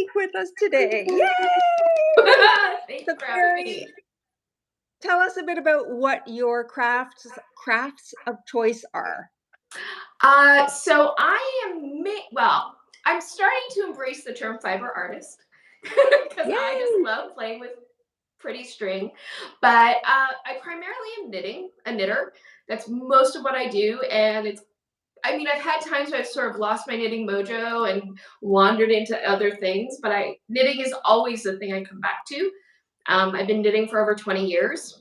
Craftgeek with us today. Yay! Thanks So for having Carrie, me. tell us a bit about what your crafts of choice are. So I am, well, I'm starting to embrace the term fiber artist because I just Yay! love playing with pretty string. But I primarily am knitting, a knitter. That's most of what I do. And I mean, I've had times where I've sort of lost my knitting mojo and wandered into other things, but knitting is always the thing I come back to. I've been knitting for over 20 years.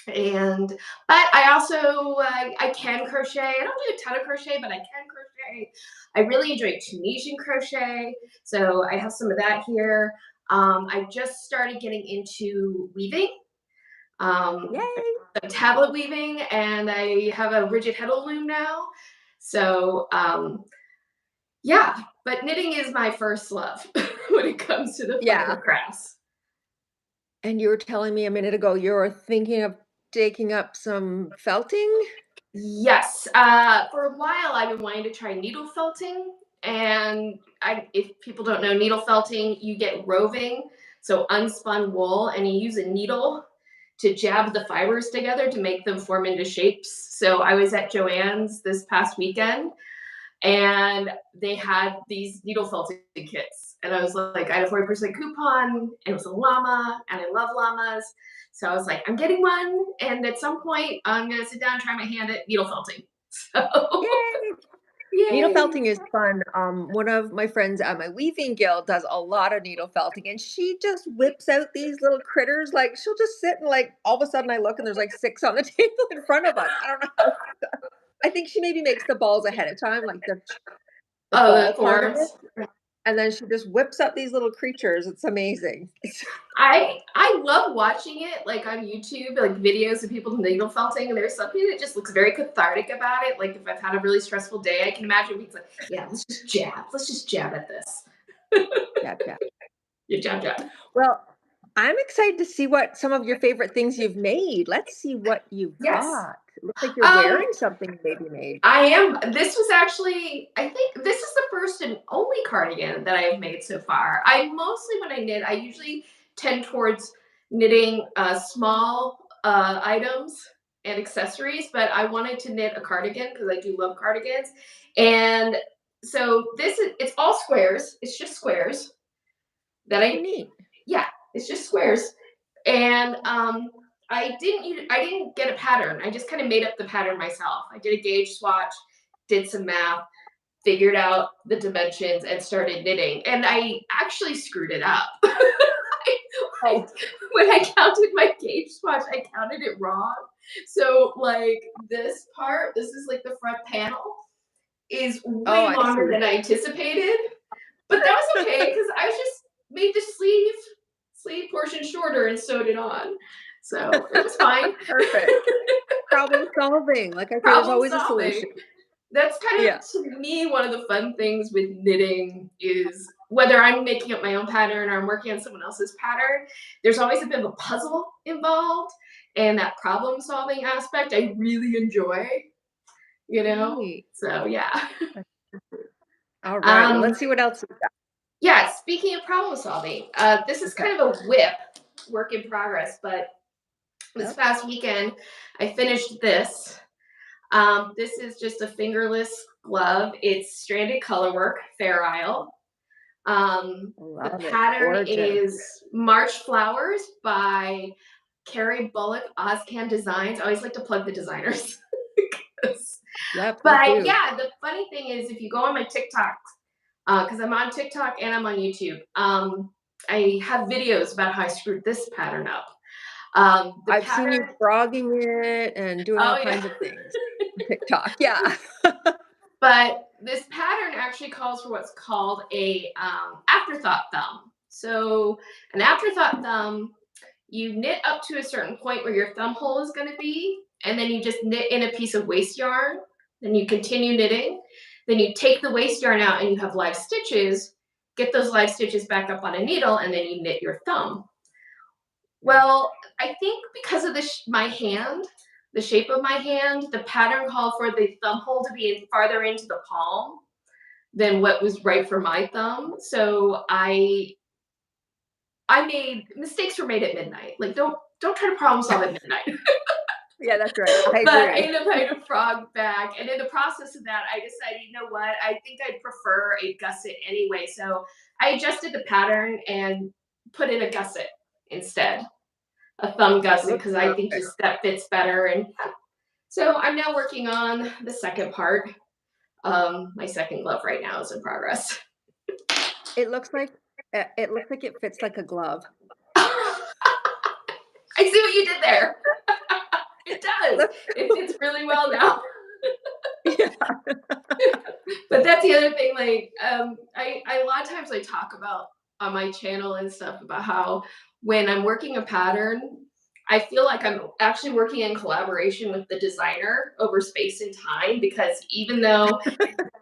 And but I also I can crochet. I don't do a ton of crochet, but I can crochet. I really enjoy Tunisian crochet, so I have some of that here. I just started getting into weaving, Yay! tablet weaving, and I have a rigid heddle loom now. So yeah, but knitting is my first love when it comes to the Yeah. fiber crafts. And you were telling me a minute ago you're thinking of taking up some felting? Yes. For a while, I've been wanting to try needle felting. And if people don't know needle felting, you get roving, so unspun wool, and you use a needle to jab the fibers together to make them form into shapes. So I was at Joann's this past weekend, and they had these needle felting kits. And I was like, I had a 40% coupon, and it was a llama, and I love llamas. So I was like, I'm getting one, and at some point, I'm gonna sit down and try my hand at needle felting. So, Yay! Needle yay! felting is fun. One of my friends at my weaving guild does a lot of needle felting, and she just whips out these little critters. Like she'll just sit and like all of a sudden I look and there's like six on the table in front of us. I don't know how. I think she maybe makes the balls ahead of time, like the Oh, the ball part of it, forms. and then she just whips up these little creatures. It's amazing. I love watching it like on YouTube, like videos of people needle felting, and there's something that just looks very cathartic about it. Like if I've had a really stressful day, I can imagine it's like, yeah, let's just jab at this. Yeah, yeah. You jab jab. Well, I'm excited to see what some of your favorite things you've made. Let's see what you've Yes. got. It looks like you're Um, wearing something you maybe made. I am. This was actually, I think this is the first and only cardigan that I have made so far. I mostly, when I knit, I usually tend towards knitting small items and accessories, but I wanted to knit a cardigan because I do love cardigans. And so it's all squares. It's just squares that Oh, I, neat. yeah, it's just squares. And I didn't get a pattern. I just kind of made up the pattern myself. I did a gauge swatch, did some math, figured out the dimensions, and started knitting. And I actually screwed it up. I, Oh, when I counted my gauge swatch, I counted it wrong. So like this part, this is like the front panel, is oh, way I longer see. than I anticipated. But that was okay because I just made the sleeve portion shorter and sewed it on. So it was fine. Perfect. Problem solving. Like I say, there's Problem always a solution. solving. That's kind Yeah. of, to me, one of the fun things with knitting is whether I'm making up my own pattern or I'm working on someone else's pattern, there's always a bit of a puzzle involved, and that problem solving aspect I really enjoy, you know? Neat. So yeah. All right. Well, Um, let's see what else we got. yeah, speaking of problem solving, this is Okay. kind of a whip work in progress, but this Yep. past weekend I finished this. This is just a fingerless glove. It's stranded colorwork, Fair Isle. The Love it. pattern Gorgeous. is March Flowers by Carrie Bullock, Ozcan Designs. I always like to plug the designers. Yep. Please But do. yeah, the funny thing is, if you go on my TikTok, because I'm on TikTok and I'm on YouTube, I have videos about how I screwed this pattern up. The I've seen you pattern, frogging it and doing all oh yeah. kinds of things on TikTok. Yeah. But this pattern actually calls for what's called a afterthought thumb. So an afterthought thumb, you knit up to a certain point where your thumb hole is going to be, and then you just knit in a piece of waste yarn. Then you continue knitting. Then you take the waste yarn out and you have live stitches. Get those live stitches back up on a needle, and then you knit your thumb. Well, I think because of my hand, the shape of my hand, the pattern called for the thumb hole to be farther into the palm than what was right for my thumb. So I made mistakes were made at midnight. Like don't try to problem solve at midnight. Yeah, that's right. I But I agree. ended up having a frog back, and in the process of that, I decided, you know what? I think I'd prefer a gusset anyway. So I adjusted the pattern and put in a gusset instead, a thumb gusset, Looks because I think perfect. just that fits better. And so I'm now working on the second part. My second glove right now is in progress. It looks like it looks like it fits like a glove. I see what you did there. It does. Look, It fits really well now. yeah. But that's the other thing. Like, I a lot of times I talk about on my channel and stuff about how when I'm working a pattern, I feel like I'm actually working in collaboration with the designer over space and time, because even though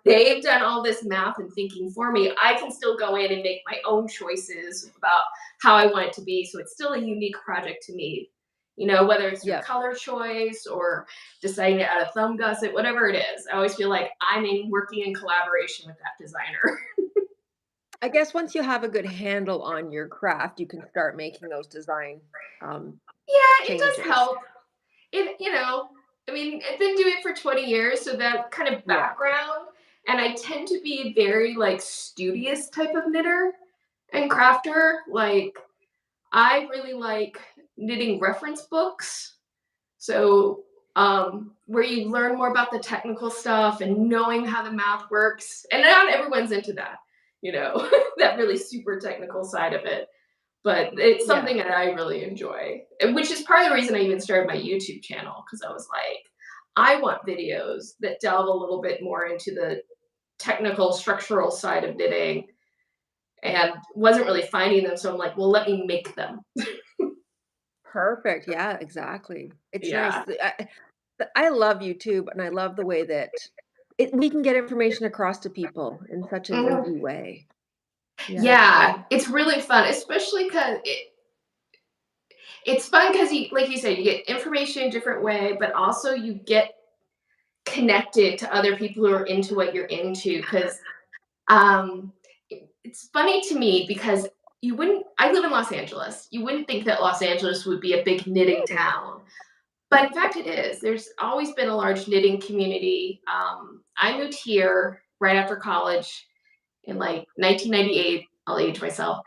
they've done all this math and thinking for me, I can still go in and make my own choices about how I want it to be. So it's still a unique project to me. You know, whether it's through Yeah. color choice or deciding to add a thumb gusset, whatever it is, I always feel like I'm working in collaboration with that designer. I guess once you have a good handle on your craft, you can start making those design, um, Yeah, it does changes. help. I mean, I've been doing it for 20 years, so that kind of Yeah. background. And I tend to be a very like studious type of knitter and crafter. Like, I really like knitting reference books. So, where you learn more about the technical stuff and knowing how the math works. And not everyone's into that, you know, that really super technical side of it. But it's Yeah. something that I really enjoy, and which is part of the reason I even started my YouTube channel, because I was like, I want videos that delve a little bit more into the technical structural side of knitting, and wasn't really finding them. So I'm like, well, let me make them. Perfect. Yeah, exactly. It's nice. Yeah. I love YouTube, and I love the way that we can get information across to people in such an Mhm. easy way. Yeah. Yeah, it's really fun, especially because it's fun because you, like you said, you get information in a different way, but also you get connected to other people who are into what you're into. Because it's funny to me because you wouldn't. I live in Los Angeles. You wouldn't think that Los Angeles would be a big knitting Mm. town, but in fact, it is. There's always been a large knitting community. I moved here right after college in like 1998. I'll age myself.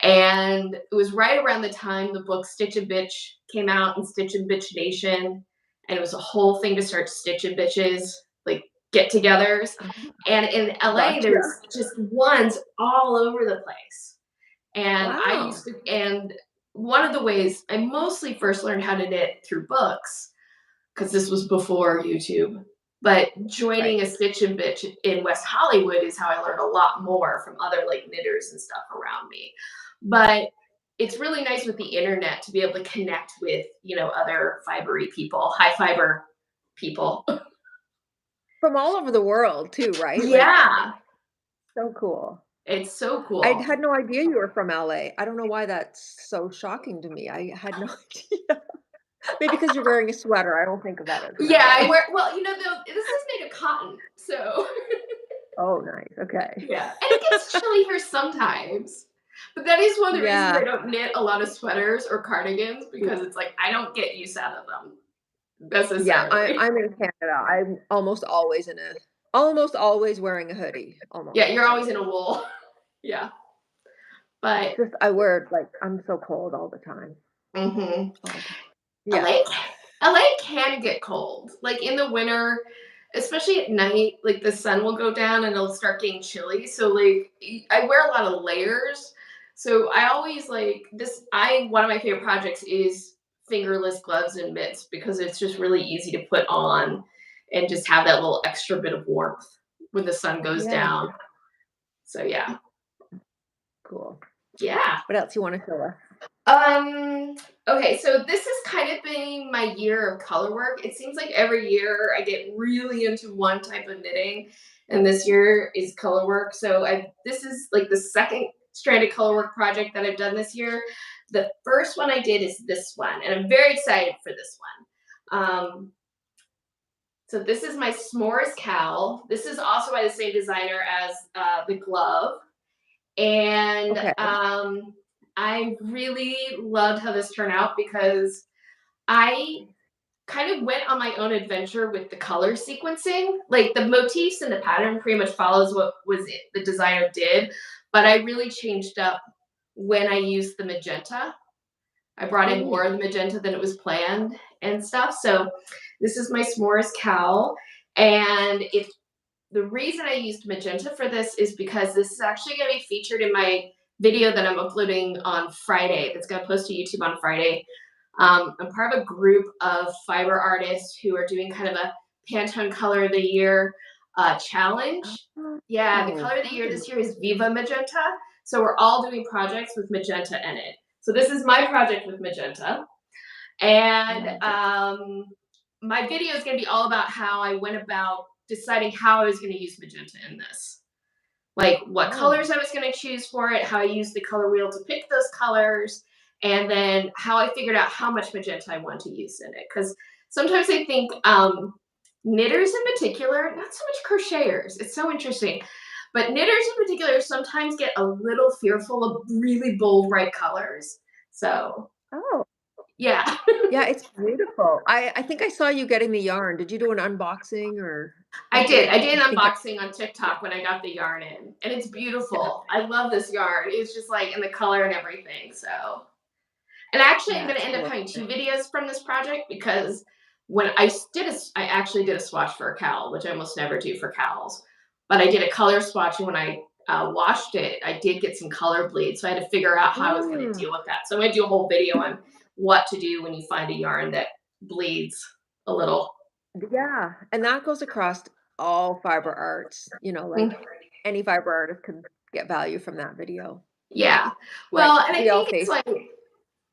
And it was right around the time the book Stitch and Bitch came out, and Stitch and Bitch Nation. And it was a whole thing to start Stitch and Bitches, like get togethers. Oh, And in LA, gotcha. there's just ones all over the place. And I used Wow. to, and one of the ways I mostly first learned how to knit through books, because this was before YouTube. But Right. joining a Stitch and Bitch in West Hollywood is how I learned a lot more from other like knitters and stuff around me. But it's really nice with the internet to be able to connect with, other fibery people, high fiber people. From all over the world too, right? Like, Yeah, so cool. it's so I cool. had no idea you were from LA. I don't know why that's so shocking to me. I had no idea. Maybe because you're wearing a sweater. I don't think of that as from Yeah, I LA. wear, well, though, this is made of cotton. So Oh, nice. Okay. yeah, and it gets chilly here sometimes. But that is one of the reasons I Yeah. don't knit a lot of sweaters or cardigans, because it's like I don't get use out of them Yeah, necessarily. I'm in Canada. I'm almost always wearing a hoodie, almost Yeah, you're always always. in a wool. Yeah, It's but just I wear it like I'm so cold all the time. hmm All the LA, Yeah. LA can get cold. Like in the winter, especially at night, like the sun will go down and it'll start getting chilly. So like I wear a lot of layers. So I always like this. I One of my favorite projects is fingerless gloves and mitts, because it's just really easy to put on and just have that little extra bit of warmth when the sun goes Yeah, down. So yeah, cool. yeah. What else you wanna show us? Um, okay, so this has kind of been my year of color work. It seems like every year I get really into one type of knitting, and this year is color work. So this is like the second stranded color work project that I've done this year. The first one I did is this one, and I'm very excited for this one. So this is my s'mores cowl. This is also by the same designer as the glove. And Okay. I really loved how this turned out because I kind of went on my own adventure with the color sequencing. Like the motifs and the pattern pretty much follows what the designer did, but I really changed up when I used the magenta. I brought in more Mm. of the magenta than it was planned and stuff. So this is my s'mores cowl. And if the reason I used magenta for this is because this is actually going to be featured in my video that I'm uploading on Friday. That's going to post to YouTube on Friday. I'm part of a group of fiber artists who are doing kind of a Pantone Color of the Year challenge. Yeah, the Oh, color of the year this year is Viva Magenta. So we're all doing projects with magenta in it. So this is my project with magenta. And magic. my video is going to be all about how I went about deciding how I was going to use magenta in this. Like what Oh. colors I was going to choose for it, how I used the color wheel to pick those colors, and then how I figured out how much magenta I want to use in it. Because sometimes I think knitters in particular, not so much crocheters, it's so interesting, but knitters in particular sometimes get a little fearful of really bold, bright colors. So, Oh. yeah. Yeah, it's beautiful. I think I saw you getting the yarn. Did you do an unboxing or I something? did. I did I an think I unboxing on TikTok when I got the yarn in, and it's beautiful. I love this yarn. It's just like in the color and everything. So, and actually, I'm yeah, going to it's end up having two gorgeous. videos from this project because when I actually did a swatch for a cowl, which I almost never do for cowls, but I did a color swatch, and when I washed it, I did get some color bleed, so I had to figure out how I was going to Mm, deal with that. So I'm going to do a whole video on what to do when you find a yarn that bleeds a little. yeah, and that goes across all fiber arts, like Mm. any fiber artist can get value from that video. Yeah. Like Well, and I we all think it's face like,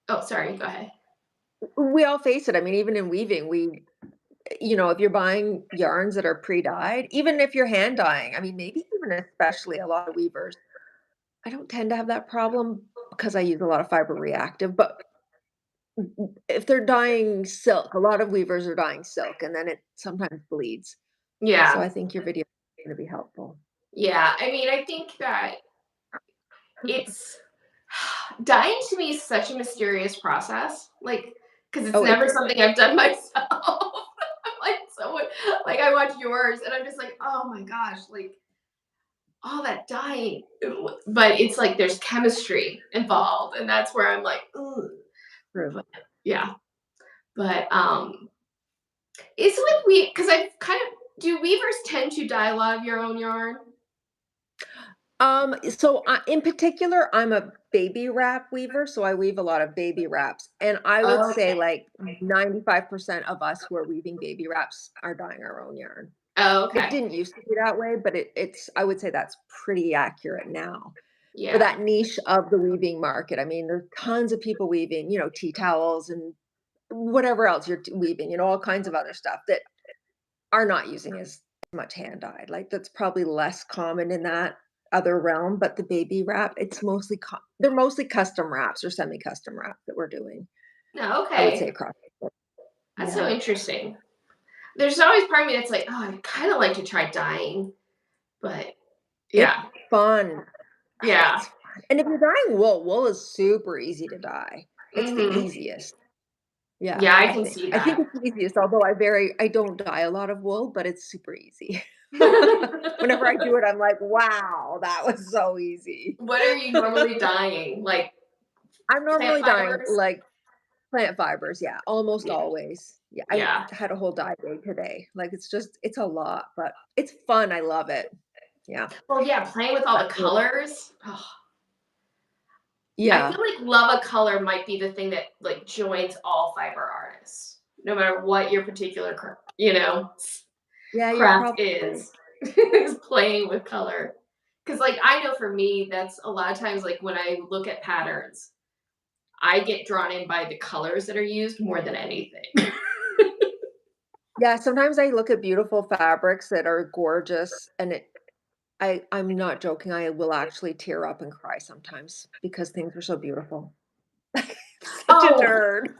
oh, sorry, go ahead. we all face it. I mean, even in weaving, if you're buying yarns that are pre-dyed, even if you're hand dyeing, I mean, maybe even especially a lot of weavers. I don't tend to have that problem because I use a lot of fiber reactive, but if they're dyeing silk, a lot of weavers are dyeing silk, and then it sometimes bleeds. So Yeah. I think your video is gonna be helpful. Yeah. I mean, I think that it's dyeing to me is such a mysterious process. Like, because it's Oh, never it's something I've done myself. I'm like someone like I watch yours and I'm just like, oh my gosh, like all that dyeing. But it's like there's chemistry involved, and that's where I'm like, ugh. true. But yeah. But it's with we because I kind of do weavers tend to dye a lot of your own yarn? So in particular, I'm a baby wrap weaver, so I weave a lot of baby wraps, and I would say Okay. like 95% of us who are weaving baby wraps are dyeing our own yarn. Oh, It okay. didn't used to be that way, but it's I would say that's pretty accurate now for Yeah. that niche of the weaving market. I mean, there's tons of people weaving, tea towels and whatever else you're weaving, all kinds of other stuff that are not using as much hand dyed. Like that's probably less common in that other realm, but the baby wrap, it's mostly they're mostly custom wraps or semi-custom wraps that we're doing. No, I would say okay. across the board. That's so Yeah. interesting. There's always part of me that's like, oh, I'd kind of like to try dyeing, but It's yeah, fun. yeah. It's fun. And if you're dyeing wool is super easy to dye. It's the Hmm. easiest. Yeah, Yeah, I I can think. see I think that. it's the easiest, although I don't dye a lot of wool, but it's super easy. Whenever I do it, I'm like, wow, that was so easy. What are you normally dyeing? Like I'm plant normally dyeing fibers? like plant fibers, yeah, almost Yeah, always. Yeah, I yeah. had a whole dye day today. Like it's a lot, but it's fun. I love it. Yeah. Well, yeah, playing with all I the would- colors. Oh, I Yeah. feel like love a color might be the thing that like joins all fiber artists, no matter what your particular, Yeah, you're craft probably right. is, is playing with color. Because like I know for me, that's a lot of times like when I look at patterns, I get drawn in by the colors that are used more than anything. Yeah, sometimes I look at beautiful fabrics that are gorgeous and I'm not joking, I will actually tear up and cry sometimes because things are so beautiful. Such a Oh, nerd.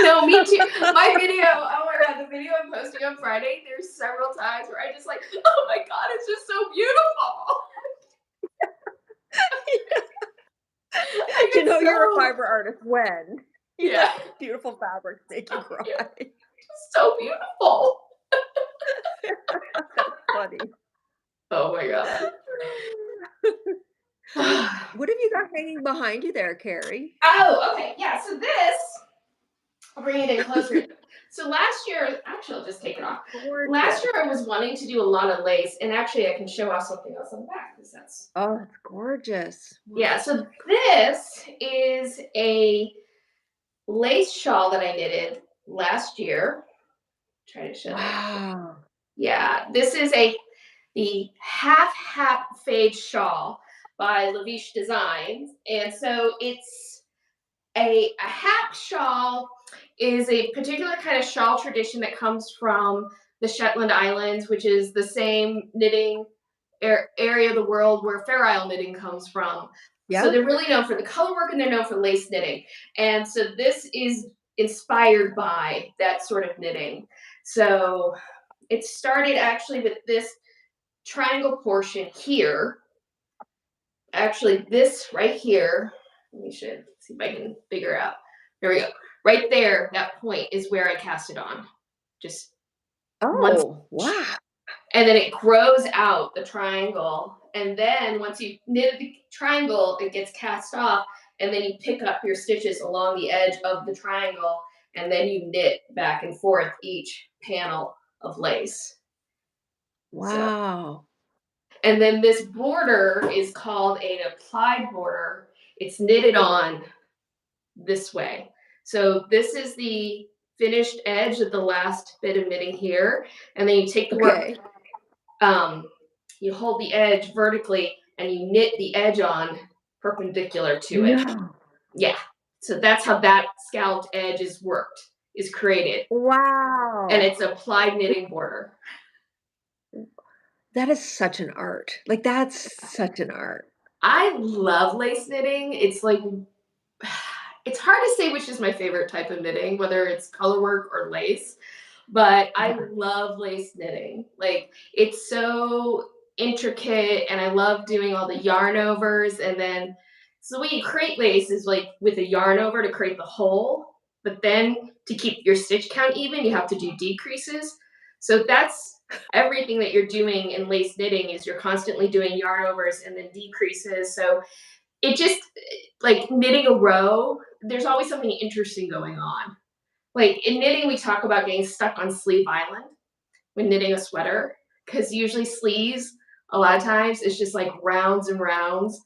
No, me too. My video, oh my god, the video I'm posting on Friday, there's several times where I just like, oh my god, it's just so beautiful. Like You know it's you're a so fiber artist when you yeah, let beautiful fabrics make you cry. it's so beautiful. That's funny. Oh my god. What have you got hanging behind you there, Carrie? Oh, okay, yeah. So this, I'll bring it in closer. So last year, actually, I'll just take it off. Last Gorgeous. year, I was wanting to do a lot of lace, and actually, I can show off something else on the back because that's Oh, it's gorgeous. yeah. Wow. So this is a lace shawl that I knitted last year. Try to show that. Wow. Yeah, this is the half hap fade shawl by Lavish Designs, and so it's a hap shawl is a particular kind of shawl tradition that comes from the Shetland Islands, which is the same knitting area of the world where Fair Isle knitting comes from. So Yep. they're really known for the color work and they're known for lace knitting. And so this is inspired by that sort of knitting. So it started actually with this triangle portion here. Actually, this right here, let me see if I can figure out. There we go. Right there, that point is where I cast it on. Just one Oh, stitch. wow. And then it grows out the triangle. And then once you knit the triangle, it gets cast off. And then you pick up your stitches along the edge of the triangle. And then you knit back and forth each panel of lace. So, Wow. and then this border is called an applied border. It's knitted on this way. So this is the finished edge of the last bit of knitting here. And then you take the work, Okay. you hold the edge vertically and you knit the edge on perpendicular to it. No. Yeah. So that's how that scalloped edge is worked, is created. And Wow. it's applied knitting border. That is such an art. Like, that's such an art. I love lace knitting. It's like it's hard to say which is my favorite type of knitting, whether it's color work or lace, but I Yeah. love lace knitting. Like it's so intricate and I love doing all the yarn overs and then so the way you create lace is like with a yarn over to create the hole, but then to keep your stitch count even, you have to do decreases. So that's everything that you're doing in lace knitting is you're constantly doing yarn overs and then decreases. So it just like knitting a row, there's always something interesting going on. Like in knitting, we talk about getting stuck on sleeve island when knitting a sweater, because usually sleeves, a lot of times, it's just like rounds and rounds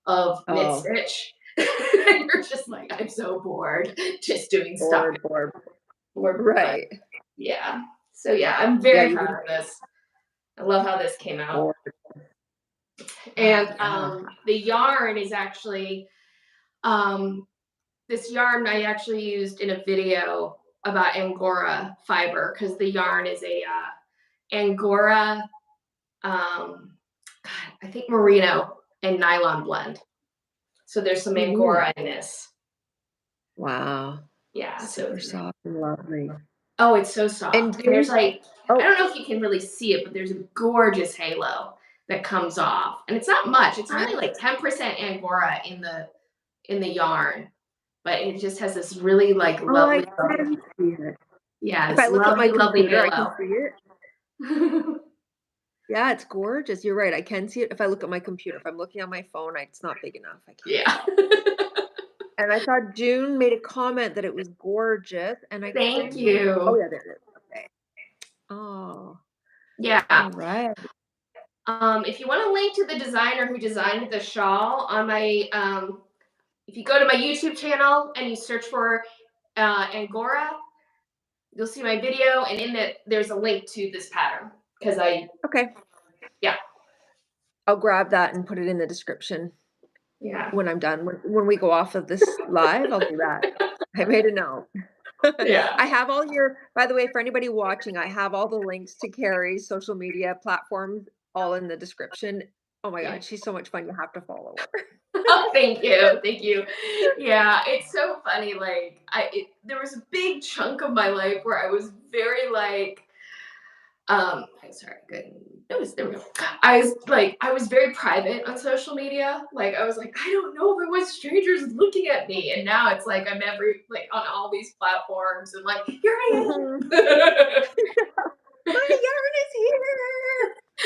of knit Oh, stitch. And you're just like, I'm so bored just doing stuff. board. But Right. yeah. So yeah, I'm Yeah, very you proud of this. I love how this came out. board. Wow, And yeah. the yarn is actually um, this yarn I actually used in a video about Angora fiber because the yarn is a Angora, I think merino and nylon blend. So there's some Mhm. Angora in this. Wow. Yeah. So Super soft and lovely. oh, it's so And soft. And there's do like I oh, don't know if you can really see it, but there's a gorgeous halo that comes off, and it's not much. It's I only like 10% Angora in the yarn, but it just has this really like oh, I lovely, can see it. yeah, If I this look at my lovely, lovely computer, I can halo. see it. Yeah, it's gorgeous. You're right, I can see it if I look at my computer. If I'm looking on my phone, it's not big enough. I can't Yeah. see it. And I saw June made a comment that it was gorgeous, and I Thank couldn't oh, you. yeah, there it is. Okay. Oh, Yeah. alright. If you want to link to the designer who designed the shawl on my, if you go to my YouTube channel and you search for Angora, you'll see my video, and in it, there's a link to this pattern because Okay. yeah, I'll grab that and put it in the description yeah, when I'm done. When we go off of this live, I'll do that. I made a note. yeah. I have all your by the way, for anybody watching, I have all the links to Carrie's social media platforms all in the description. Oh my god, she's so much fun, you have to follow her. Oh, thank you, thank you. Yeah, it's so funny. Like, there was a big chunk of my life where I was very like, I'm sorry, good. Notice, there we go. I was very private on social media. Like, I was like, I don't know if I want strangers looking at me. And now it's like I'm every like on all these platforms and like, here I Mhm. am. My yarn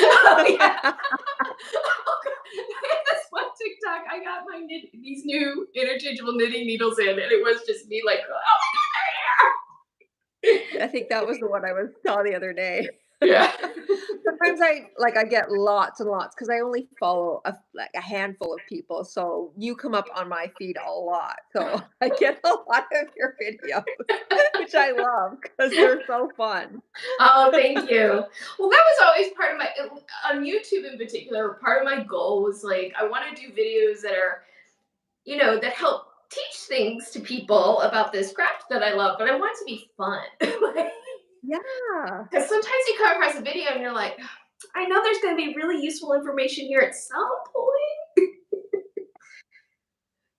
Oh is yeah. here! Oh, God. I had this one TikTok. I got these new interchangeable knitting needles in, and it was just me like, oh I think that was the one I was saw the other day. yeah. Sometimes I get lots and lots because I only follow like a handful of people, so you come up on my feed a lot, so I get a lot of your videos, which I love because 'cause they're so fun. Oh, thank you. Well, that was always part of my on YouTube in particular. Part of my goal was like I want to do videos that are that help teach things to people about this craft that I love, but I want it to be fun. Like, Yeah. because sometimes you come across a video and you're like, I know there's going to be really useful information here at some point.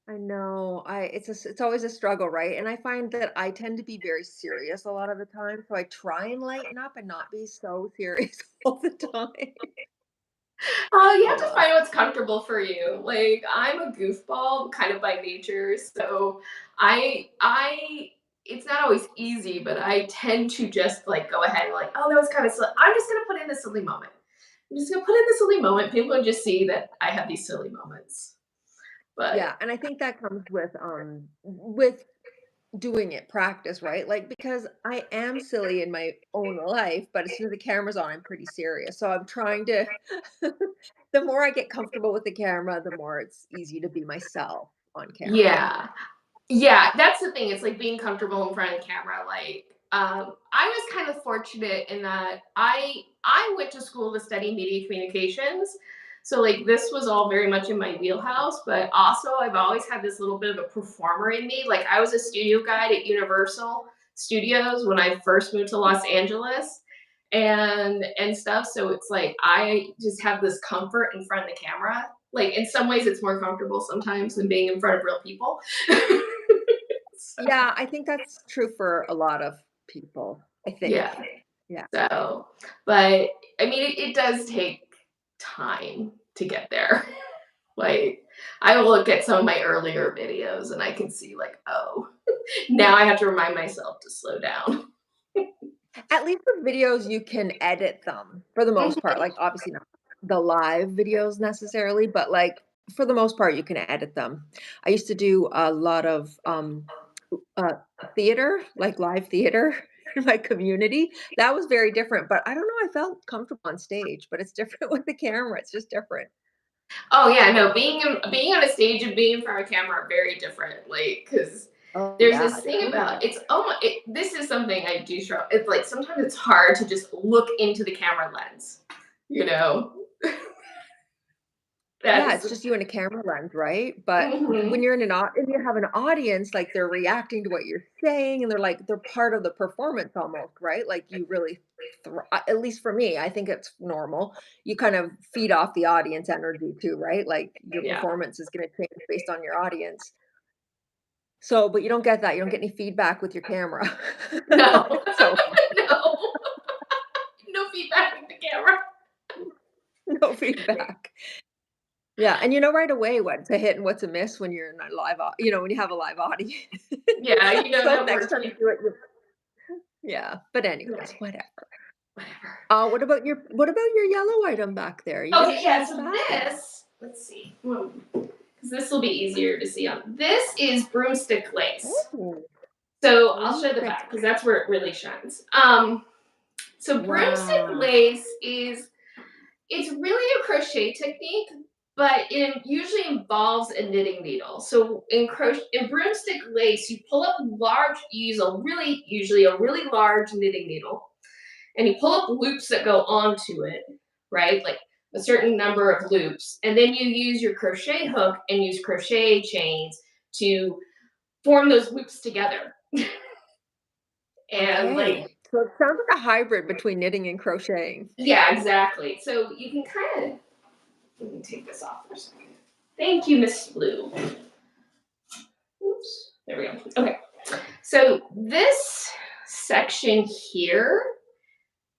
I know. It's always a struggle, right? And I find that I tend to be very serious a lot of the time, so I try and lighten up and not be so serious all the time. Oh, you have to Uh, find what's comfortable for you. Like I'm a goofball kind of by nature, so I it's not always easy, but I tend to just like go ahead and like, oh, that was kind of silly. I'm just gonna put in the silly moment. I'm just gonna put in the silly moment. People can just see that I have these silly moments. But yeah, and I think that comes with doing it practice, right? Like because I am silly in my own life, but as soon as the camera's on, I'm pretty serious. So I'm trying to the more I get comfortable with the camera, the more it's easy to be myself on camera. yeah, yeah, that's the thing. It's like being comfortable in front of the camera. Like, I was kind of fortunate in that I went to school to study media communications, so like this was all very much in my wheelhouse. But also, I've always had this little bit of a performer in me. Like, I was a studio guide at Universal Studios when I first moved to Los Angeles, and stuff. So it's like I just have this comfort in front of the camera. Like in some ways, it's more comfortable sometimes than being in front of real people. So, Yeah, I think that's true for a lot of people, I think. yeah. Yeah. So, but I mean, it does take time to get there. Like, I look at some of my earlier videos and I can see, like, oh, now I have to remind myself to slow down. At least with videos, you can edit them for the most part. Mhm. Like, obviously not the live videos necessarily, but like for the most part, you can edit them. I used to do a lot of uh, theater, like live theater in my community. That was very different, but I don't know. I felt comfortable on stage, but it's different with the camera. It's just different. Oh yeah, no, being on a stage and being in front of a camera are very different. Like, because Oh there's yeah, this thing totally. about it's almost this is something I do struggle. It's like sometimes it's hard to just look into the camera lens. You know, that Yeah, is. it's just you and a camera lens, right? But when Mhm. you're in an au if you have an audience, like, they're reacting to what you're saying, and they're part of the performance almost, right? Like, you really at least for me, I think it's normal. You kind of feed off the audience energy too, right? Like, your Yeah. performance is gonna change based on your audience. So but you don't get that, you don't get any feedback with your camera. No. So, No. No feedback with the camera. no feedback. Yeah, and you know right away what's a hit and what's a miss when you're in a when you have a live audience. Yeah, you know So that next time working. you do it, you yeah, but Yeah, anyways, whatever. whatever. What about your yellow item back there? You gonna Okay, show yeah, us so that? this, let's see, because this will be easier to see on. This is broomstick lace. Oh, So I'll show the broomstick. back because that's where it really shines. So broomstick Wow. lace it's really a crochet technique, but it usually involves a knitting needle. So in broomstick lace, you pull up large, you use usually a really large knitting needle, and you pull up loops that go onto it, right? Like a certain number of loops, and then you use your crochet hook and use crochet chains to form those loops together. And like, Okay. So it sounds like a hybrid between knitting and crocheting. yeah, exactly. So you can kind of Let me take this off for a second. Thank you, Miss Blue. Oops. There we go. Okay. So this section here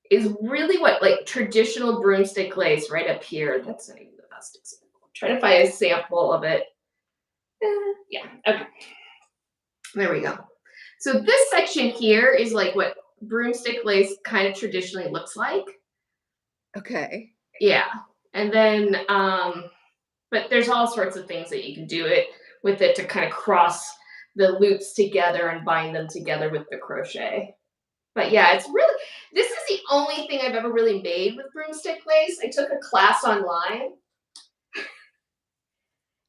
is really what like traditional broomstick lace right up here. That's not even the best example. I'm trying to find a sample of it. Yeah. Okay. There we go. So this section here is like what broomstick lace kind of traditionally looks like. Okay. Yeah. And then but there's all sorts of things that you can do it with it to kind of cross the loops together and bind them together with the crochet. But yeah, it's really, this is the only thing I've ever really made with broomstick lace. I took a class online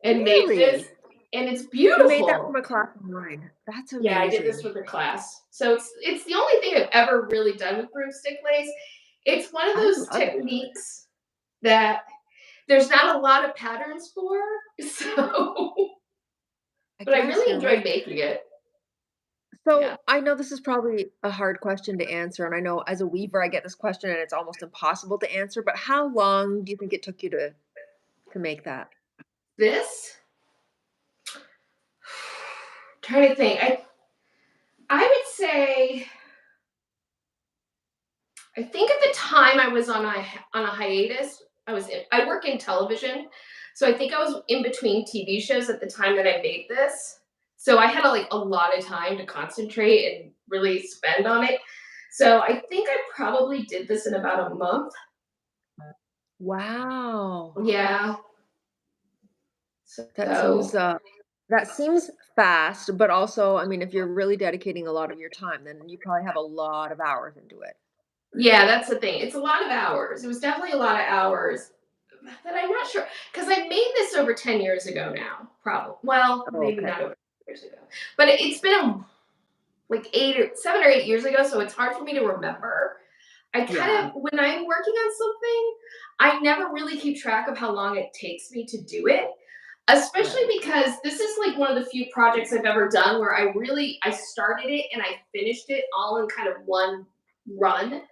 and made this, Really? and it's You made that from beautiful. a class online. That's Yeah, I did this amazing. with a class. So it's the only thing I've ever really done with broomstick lace. It's one of I those love it. techniques that there's not a lot of patterns for. So, I but I guess really you're enjoyed right. making it. Yeah. So I know this is probably a hard question to answer, and I know as a weaver I get this question and it's almost impossible to answer, but how long do you think it took you to make that? This, trying to think. I would say I think at the time I was on a hiatus. I work in television, so I think I was in between TV shows at the time that I made this. So I had like a lot of time to concentrate and really spend on it. So I think I probably did this in about a month. Wow. Yeah. That seems So that seems fast, but also, I mean, if you're really dedicating a lot of your time, then you probably have a lot of hours into it. yeah, that's the thing. It's a lot of hours. It was definitely a lot of hours. But I'm not sure because I made this over 10 years ago now. Probably. Well, Oh, maybe okay. not over 10 years ago. But it's been like 7 or 8 years ago, so it's hard for me to remember. I kind Yeah. of when I'm working on something, I never really keep track of how long it takes me to do it. Especially Right. because this is like one of the few projects I've ever done where I started it and I finished it all in kind of one run.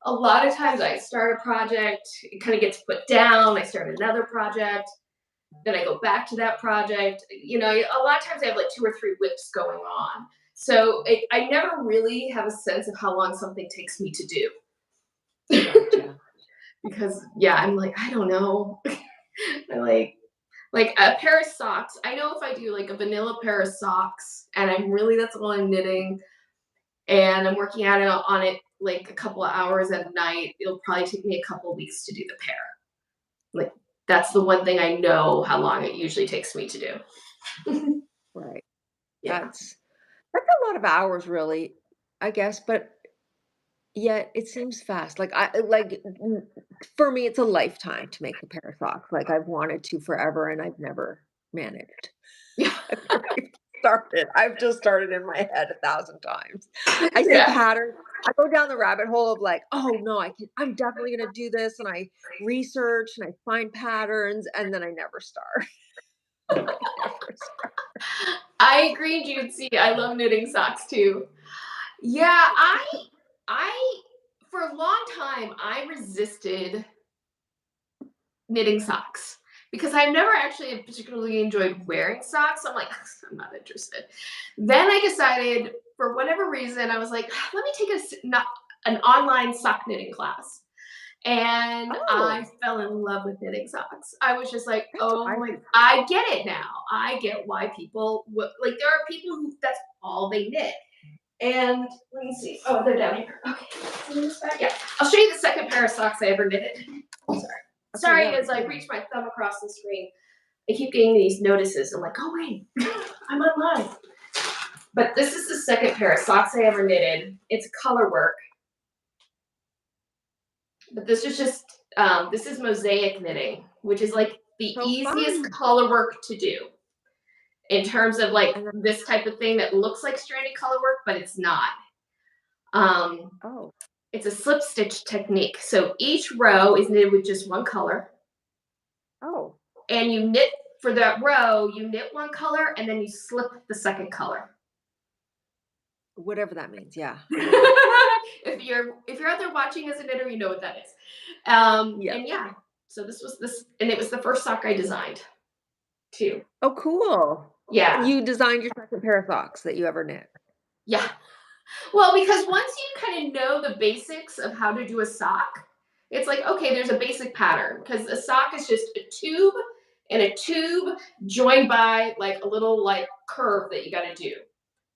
A lot of times I start a project, it kind of gets put down, I start another project, then I go back to that project. A lot of times I have like two or three whips going on. So I never really have a sense of how long something takes me to do. Gotcha. Because yeah, I'm like, I don't know. I like a pair of socks. I know if I do like a vanilla pair of socks and that's all I'm knitting and I'm working at it on it like a couple of hours at night, it'll probably take me a couple of weeks to do the pair. Like that's the one thing I know how long it usually takes me to do. Right. Yeah. That's a lot of hours really, I guess, but yet it seems fast. For me it's a lifetime to make a pair of socks. Like I've wanted to forever and I've never managed. Yeah. I've never even started. I've just started in my head 1,000 times. I see Yeah. patterns. I go down the rabbit hole of like, "Oh, no, I'm definitely gonna do this," and I research and I find patterns, and then I never start. I never start. I agree, Jude. I love knitting socks too. Yeah, I for a long time I resisted knitting socks because I've never actually particularly enjoyed wearing socks. I'm like, I'm not interested. Then I decided, for whatever reason, I was like, let me take an online sock knitting class. And I Oh, fell in love with knitting socks. I was just like, that's what oh I my, do. I get it now. I get why people, like, there are people who that's all they knit. And let me see. Oh, they're down here. Okay. Yeah. I'll show you the second pair of socks I ever knitted. Sorry. Okay, Sorry, yeah. as I reach my thumb across the screen, I keep getting these notices. I'm like, oh wait, I'm online. But this is the second pair of socks I ever knitted. It's color work. But this is mosaic knitting, which is like the So easiest fun. color work to do in terms of like And then this type of thing that looks like stranded color work, but it's not. Um, oh, it's a slip stitch technique. So each row is knitted with just one color, oh, and you knit for that row. You knit one color, and then you slip the second color. whatever that means, yeah, I know. If you're out there watching as a knitter, you know what that is. Yeah. And yeah, So and it was the first sock I designed too. Oh, cool. Yeah, You designed your second pair of socks that you ever knit. yeah. Well, because once you kind of know the basics of how to do a sock, it's like, okay, there's a basic pattern because a sock is just a tube and a tube joined by like a little like curve that you got to do,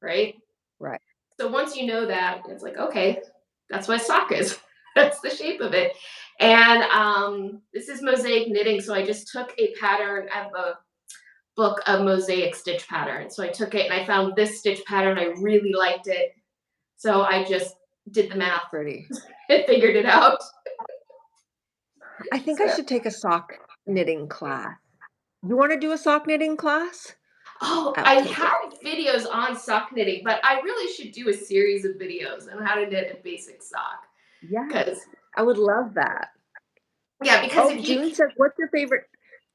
right? Right. So once you know that, it's like, okay, that's what a sock is. That's the shape of it. And this is mosaic knitting. So I just took a pattern of a book of mosaic stitch pattern. So I took it and I found this stitch pattern. I really liked it. So I just did the math Pretty. and figured it out. I think I So, should take a sock knitting class. You wanna do a sock knitting class? oh, I'll I take it. have videos on sock knitting, but I really should do a series of videos on how to knit a basic sock. Yes, Because I would love that. yeah, because Oh, if you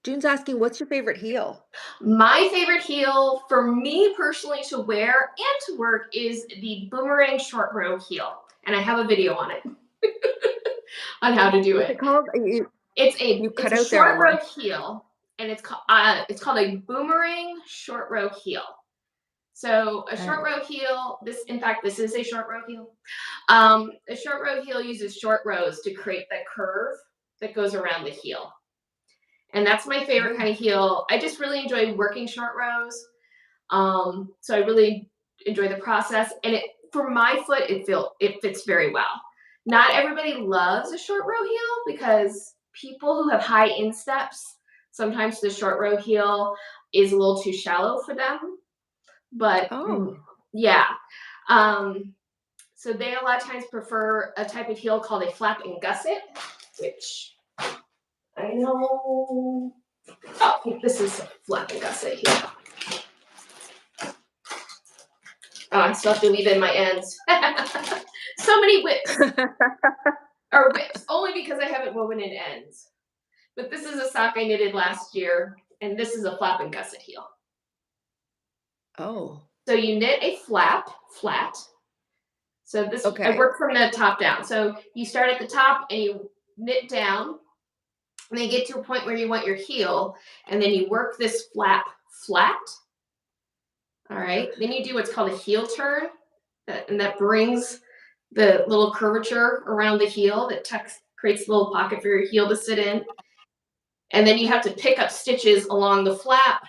June's asking, "What's your favorite heel?" my favorite heel for me personally to wear and to work is the boomerang short row heel. And I have a video on it on how to do What's it it. called? You you It's cut a out there short on my row heel, and it's called a boomerang short row heel. So a short okay. row heel, this in fact this is a short row heel. A short row heel uses short rows to create that curve that goes around the heel. And that's my favorite Oh, kind of heel. I just really enjoy working short rows. So I really enjoy the process. And it for my foot, it fits very well. Not everybody loves a short row heel because people who have high insteps, sometimes the short row heel is a little too shallow for them. But oh, yeah. Um, so they a lot of times prefer a type of heel called a flap and gusset, which I know. Oh, this is a flap and gusset heel. Oh, I still have to weave in my ends. So many whips or whips, only because I haven't woven in ends. But this is a sock I knitted last year, and this is a flap and gusset heel. oh, So you knit a flap flat. So this I okay. work from the top down. So you start at the top and you knit down, and then you get to a point where you want your heel, and then you work this flap flat. All right. Then you do what's called a heel turn, and that brings the little curvature around the heel that creates a little pocket for your heel to sit in. And then you have to pick up stitches along the flap,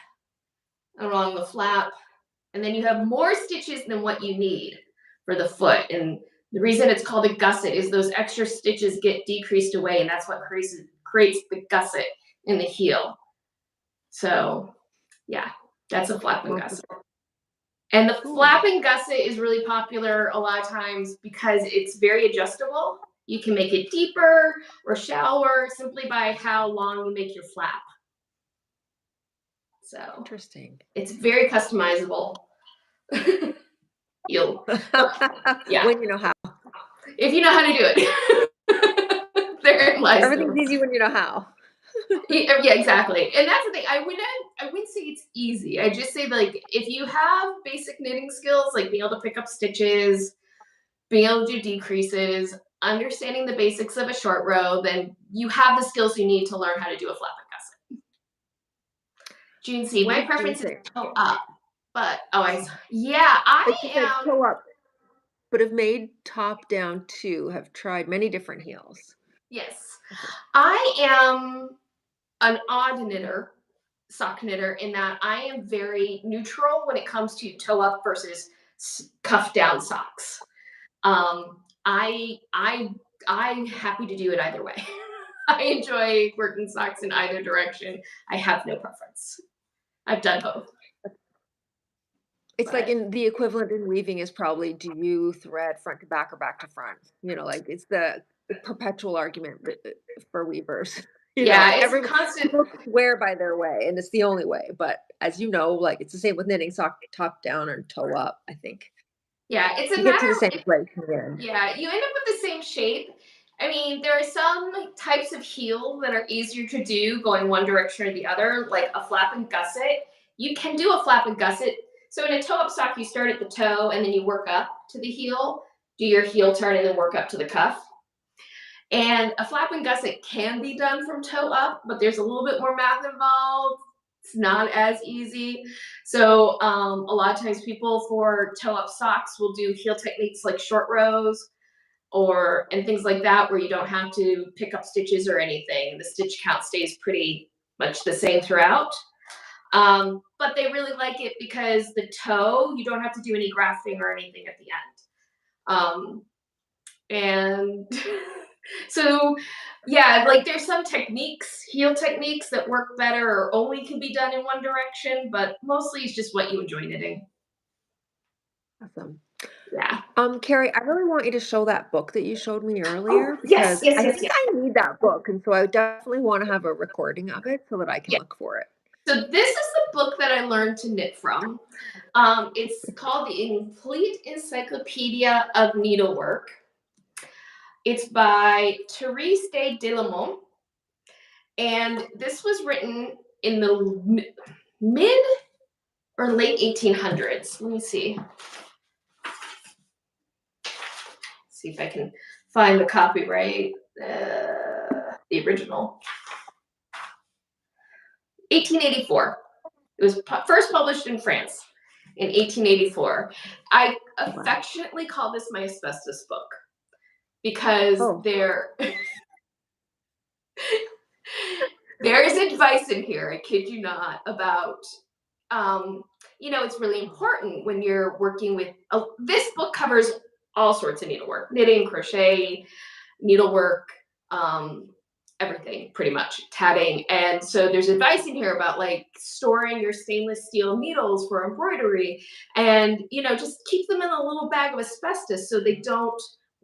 and then you have more stitches than what you need for the foot. And the reason it's called a gusset is those extra stitches get decreased away, and that's what creates the gusset in the heel. So, yeah, that's a flap and gusset. And the Cool. flap and gusset is really popular a lot of times because it's very adjustable. You can make it deeper or shallower simply by how long you make your flap. So Interesting. it's very customizable. You'll, yeah, When you know how. if you know how to do it. Therein lies Everything's the easy when you know how. yeah, exactly. And that's the thing. I wouldn't say it's easy. I just say like if you have basic knitting skills, like being able to pick up stitches, being able to do decreases, understanding the basics of a short row, then you have the skills you need to learn how to do a flap and gusset. June C, What my did June preference is say? toe up, but yeah, I But she said am. toe up, but have made top down too, have tried many different heels. Yes, Okay. I am an odd knitter, sock knitter, in that I am very neutral when it comes to toe up versus cuff down socks. Um, I I I'm happy to do it either way. I enjoy working socks in either direction. I have no preference. I've done both, It's like but in the equivalent in weaving is probably do you thread front to back or back to front? Like it's the perpetual argument for weavers. yeah, it's a Everyone constant. people swear by their way and it's the only way. But as you know, like it's the same with knitting sock top down or toe up, I think. Yeah, it's a You get to the matter. same place in the end. Yeah, you end up with the same shape. I mean, there are some types of heel that are easier to do going one direction or the other, like a flap and gusset. You can do a flap and gusset. So in a toe up sock, you start at the toe and then you work up to the heel, do your heel turn and then work up to the cuff. And a flap and gusset can be done from toe up, but there's a little bit more math involved. It's not as easy. So a lot of times people for toe up socks will do heel techniques like short rows or and things like that where you don't have to pick up stitches or anything. The stitch count stays pretty much the same throughout. But they really like it because the toe, you don't have to do any grafting or anything at the end. And so, yeah, like there's some techniques, heel techniques that work better or only can be done in one direction, but mostly it's just what you enjoy knitting. Awesome. Yeah. Carrie, I really want you to show that book that you showed me Oh, earlier yes, because yes, I yes, think yes. I need that book, and so I definitely want to have a recording of it so that I can Yeah. look for it. So this is the book that I learned to knit from. It's called The Complete Encyclopedia of Needlework. It's by Therese de Delamont, and this was written in the mid or late 1800s. Let me see. See if I can find the copyright. The original. 1884. It was first published in France in 1884. I Wow. affectionately call this my asbestos book because Oh, there is advice in here, I kid you not, about it's really important when you're working with this book covers all sorts of needlework, knitting, crochet, needlework, um, everything pretty much, tatting. And so there's advice in here about like storing your stainless steel needles for embroidery and, just keep them in a little bag of asbestos so they don't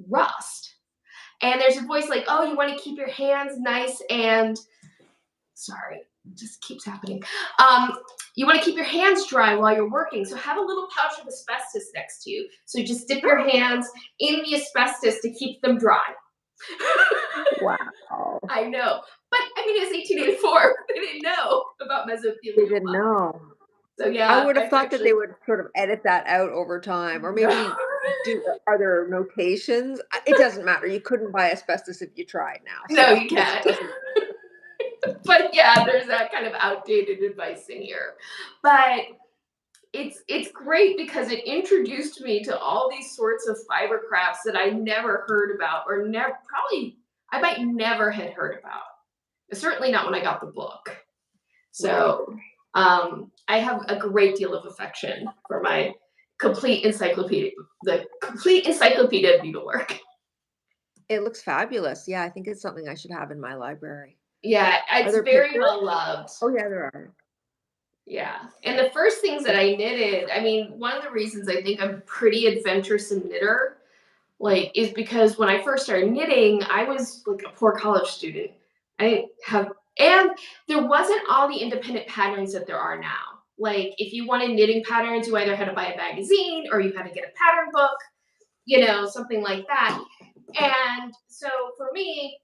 rust. And there's a voice like, oh, you want to keep your hands nice and sorry, it just keeps happening. You want to keep your hands dry while you're working. So have a little pouch of asbestos next to you. So you just dip your hands in the asbestos to keep them dry. wow. I know. But I mean, it's 1884. They didn't know about They mesothelioma. didn't know. So I yeah, would have I've thought that they actually would sort of edit that out over time, or no. maybe do. Are there notations? It doesn't matter. You couldn't buy asbestos if you tried now, No, so you this can't. doesn't. But yeah, there's that kind of outdated advice in here. But it's great because it introduced me to all these sorts of fiber crafts that I never heard about or never probably I might never had heard about. Certainly not when I got the book. Right. So I have a great deal of affection for my the complete encyclopedia of needlework. It looks fabulous. Yeah, I think it's something I should have in my library. Yeah, Are it's there very pictures? well loved. Oh, yeah, there are. Yeah. And the first things that I knitted, I mean, one of the reasons I think I'm a pretty adventuresome knitter, like, is because when I first started knitting, I was like a poor college student. I didn't have, and there wasn't all the independent patterns that there are now. Like, if you wanted knitting patterns, you either had to buy a magazine or you had to get a pattern book, something like that. And so for me,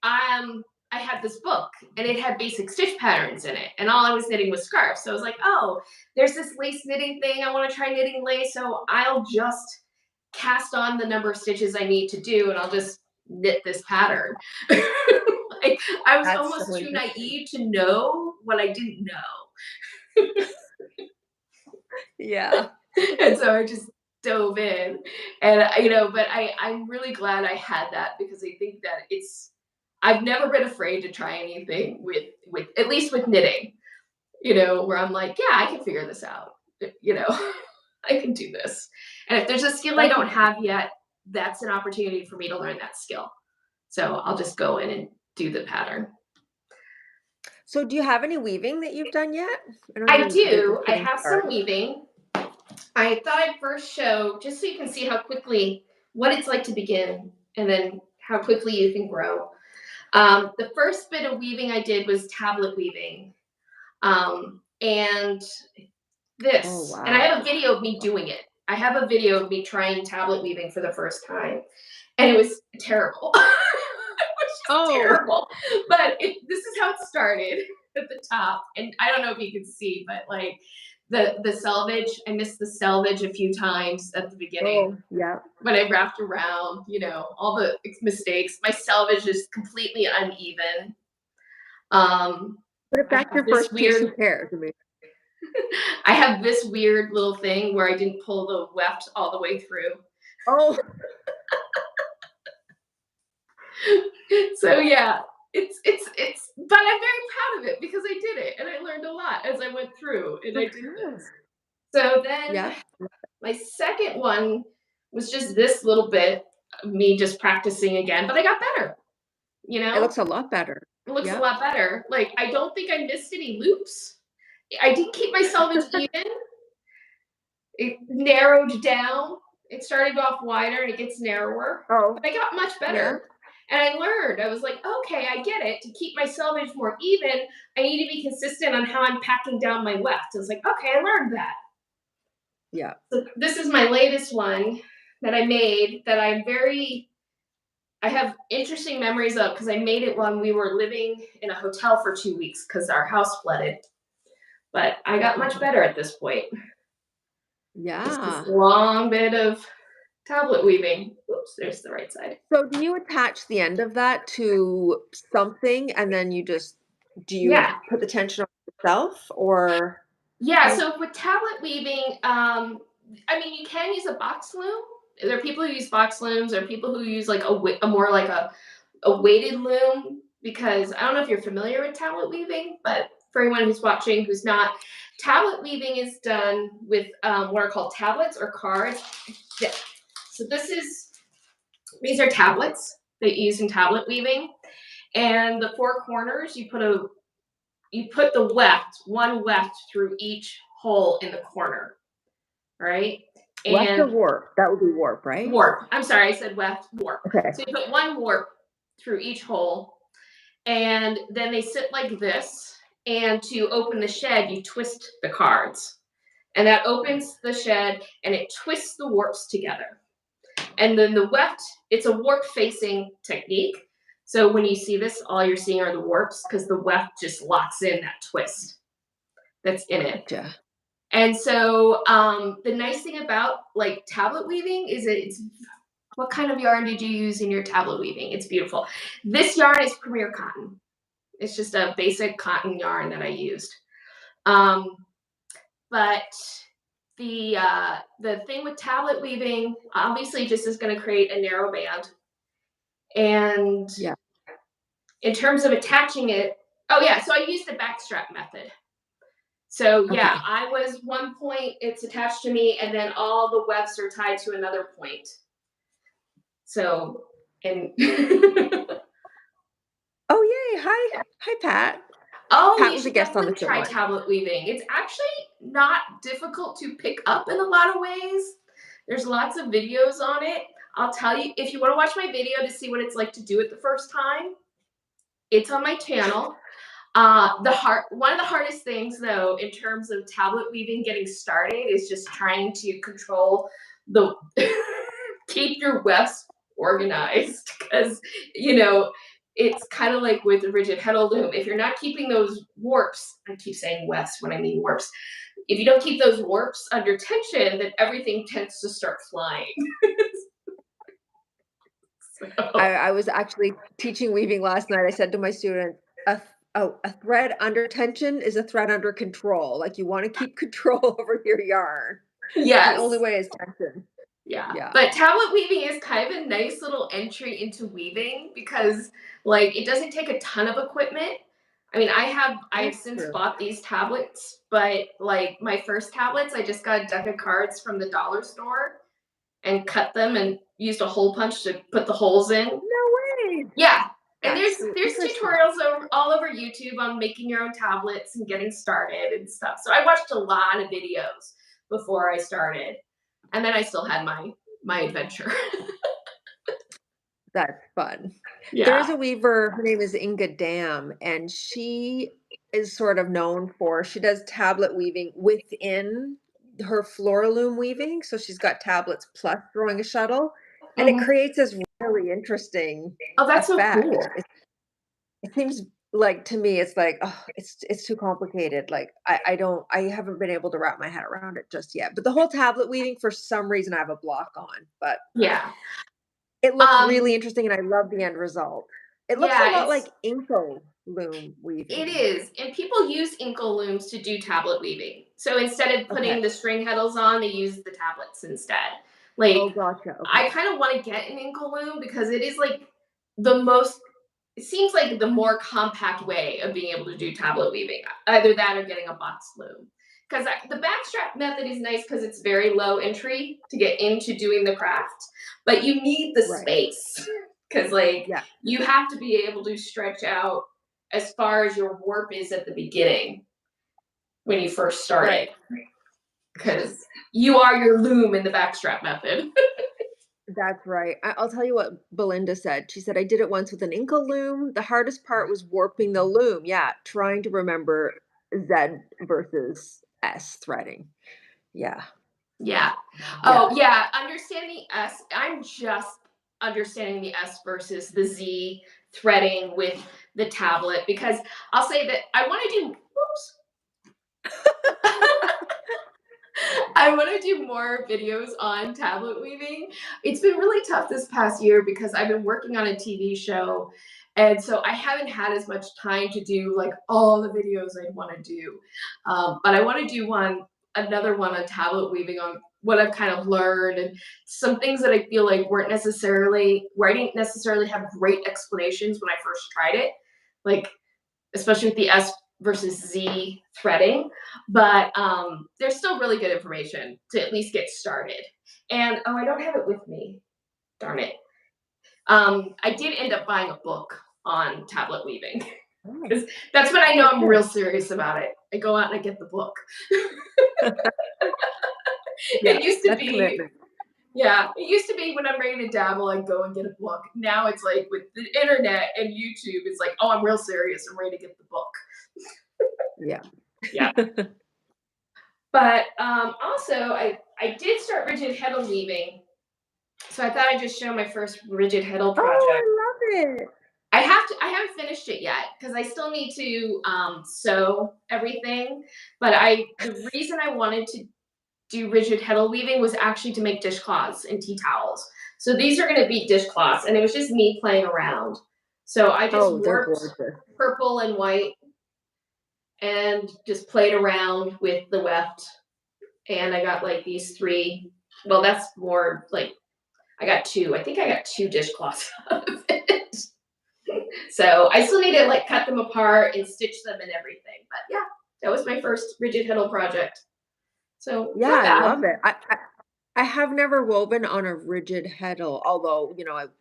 I had this book and it had basic stitch patterns in it, and all I was knitting was scarves. So I was like, oh, there's this lace knitting thing. I want to try knitting lace, so I'll just cast on the number of stitches I need to do, and I'll just knit this pattern. Like I was That's almost so too interesting. naive to know what I didn't know. Yeah. And so I just dove in, and but I'm really glad I had that because I think that I've never been afraid to try anything with at least with knitting, where I'm like, yeah, I can figure this out, you know, I can do this. And if there's a skill I That's don't have yet, that's an opportunity for me to learn that skill. So I'll just go in and do the pattern. So do you have any weaving that you've done yet? I know I you're do. just I getting have some started. weaving. I thought I'd first show just so you can see how quickly what it's like to begin and then how quickly you can grow. The first bit of weaving I did was tablet weaving. And Oh, and I have wow. a video of me doing it. I have a video of me trying tablet weaving for the first time, and it was terrible. It was just Oh, terrible. But this is how it started. at the top, and I don't know if you can see, but like the selvage, I missed the selvage a few times at the beginning Oh, yeah. when I wrapped around, all the mistakes. My selvage is completely uneven. Um, But if I that's have your this first piece, who weird, cares? I mean, I have this weird little thing where I didn't pull the weft all the way through. oh, So yeah, but I'm very proud of it because I did it and I learned a lot as I went through and for I did sure. this. So then Yeah, my second one was just this little bit of me just practicing again, but I got better, you it know? looks a lot better. It looks a Yeah. lot better. Like I don't think I missed any loops. I did keep my selvage even. It narrowed down. It started off wider and it gets narrower, Oh, but I got much yeah, better. And I learned. I was like, okay, I get it. To keep my selvage more even, I need to be consistent on how I'm packing down my weft. I was like, okay, I learned that. yeah. So this is my latest one that I made that I have interesting memories of because I made it when we were living in a hotel for 2 weeks because our house flooded. But I got much better at this point. Just this Yeah. long bit of tablet weaving. Oops, there's the right side. So do you attach the end of that to something and then do you Yeah. put the tension on yourself or Yeah. how? So with tablet weaving, I mean, you can use a box loom. There are people who use box looms. There are people who use like a more like a weighted loom because I don't know if you're familiar with tablet weaving, but for anyone who's watching who's not, tablet weaving is done with what are called tablets or cards. Yeah. So these are tablets that you use in tablet weaving, and the four corners you put the one weft through each hole in the corner, right? Weft or And warp? That would be warp, right? warp. I'm sorry, I said weft, warp. Okay. So you put one warp through each hole, and then they sit like this. And to open the shed, you twist the cards, and that opens the shed, and it twists the warps together. And then the weft, it's a warp facing technique. So when you see this, all you're seeing are the warps because the weft just locks in that twist that's in it. Gotcha. And so the nice thing about like tablet weaving is it's what kind of yarn did you use in your tablet weaving? It's beautiful. This yarn is Premier Cotton. It's just a basic cotton yarn that I used. But the thing with tablet weaving obviously just is going to create a narrow band. And Yeah. in terms of attaching it, oh yeah, so I used the backstrap method. So yeah, Okay. I was one point, it's attached to me, and then all the wefts are tied to another point. So, and Oh, yay. Hi. Hi, Pat. oh, Pat you was a should guest on the definitely show try once. tablet weaving. It's actually not difficult to pick up in a lot of ways. There's lots of videos on it. I'll tell you, if you want to watch my video to see what it's like to do it the first time, it's on my channel. One of the hardest things though, in terms of tablet weaving getting started, is just trying to control the keep your wefts organized because it's kind of like with a rigid heddle loom. If you're not keeping those warps, I keep saying wefts when I mean warps. If you don't keep those warps under tension, then everything tends to start flying. So, I was actually teaching weaving last night. I said to my students, a thread under tension is a thread under control. Like you want to keep control over your yarn. The yes. only way is tension. Yeah, Yeah. but tablet weaving is kind of a nice little entry into weaving because, like, it doesn't take a ton of equipment. I mean, I've That's since true. bought these tablets, but like my first tablets, I just got a deck of cards from the dollar store and cut them and used a hole punch to put the holes in. No way. Yeah, and That's there's so there's interesting. tutorials all over YouTube on making your own tablets and getting started and stuff. So I watched a lot of videos before I started, and then I still had my adventure. That's fun. There is Yeah. a weaver, her name is Inga Dam, and she is sort of known for she does tablet weaving within her floor loom weaving. So she's got tablets plus throwing a shuttle, and it Mhm. creates this really interesting Oh, that's so effect. cool. It seems like, to me, it's like, oh, it's too complicated, like, I haven't been able to wrap my head around it just yet, but the whole tablet weaving, for some reason, I have a block on, but Yeah. it looks Um, really interesting, and I love the end result. It looks a yeah, lot like Inco loom it weaving. is. And people use inkle looms to do tablet weaving. So instead of Okay. putting the string heddles on, they use the tablets instead. Oh, Like, gotcha, I okay. kind of want to get an inkle loom because it is like the most, it seems like the more compact way of being able to do tablet weaving. Either that or getting a box loom. Because the backstrap method is nice because it's very low entry to get into doing the craft, but you need the Right. space because, like, Yeah. you have to be able to stretch out as far as your warp is at the beginning when you first start it Right. because you are your loom in the backstrap method. That's right. I'll tell you what Belinda said. She said, "I did it once with an Inca loom. The hardest part was warping the loom." Yeah, trying to remember Z versus S threading. Yeah, Yeah. yeah. Oh, yeah. Understanding S. I'm just understanding the S versus the Z threading with the tablet because I'll say that I want to do. Whoops. I want to do more videos on tablet weaving. It's been really tough this past year because I've been working on a TV show. And so I haven't had as much time to do like all the videos I'd want to do. But I want to do another one on tablet weaving on what I've kind of learned and some things that I feel like weren't necessarily, where I didn't necessarily have great explanations when I first tried it. Like, especially with the S versus Z threading. But there's still really good information to at least get started. And oh, I don't have it with me. Darn it. I did end up buying a book on tablet weaving Oh, because that's when I know oh, I'm real good. serious about it. I go out and I get the book. Yeah, It used to that's be, commitment. yeah, it used to be when I'm ready to dabble, I go and get a book. Now it's like with the internet and YouTube, it's like, oh, I'm real serious. I'm ready to get the book. Yeah. Yeah. But also, I did start rigid heddle weaving, so I thought I'd just show my first rigid heddle Oh, project. I love it. I haven't finished it yet because I still need to sew everything. But the reason I wanted to do rigid heddle weaving was actually to make dishcloths and tea towels. So these are going to be dishcloths, and it was just me playing around. So I just Oh, they're warped gorgeous. purple and white and just played around with the weft, and I got like these three. Well, that's more like I got two. I think I got two dishcloths out of it. So I still need to like cut them apart and stitch them and everything. But yeah, that was my first rigid heddle project. So Yeah, not I bad. love it. I have never woven on a rigid heddle, although,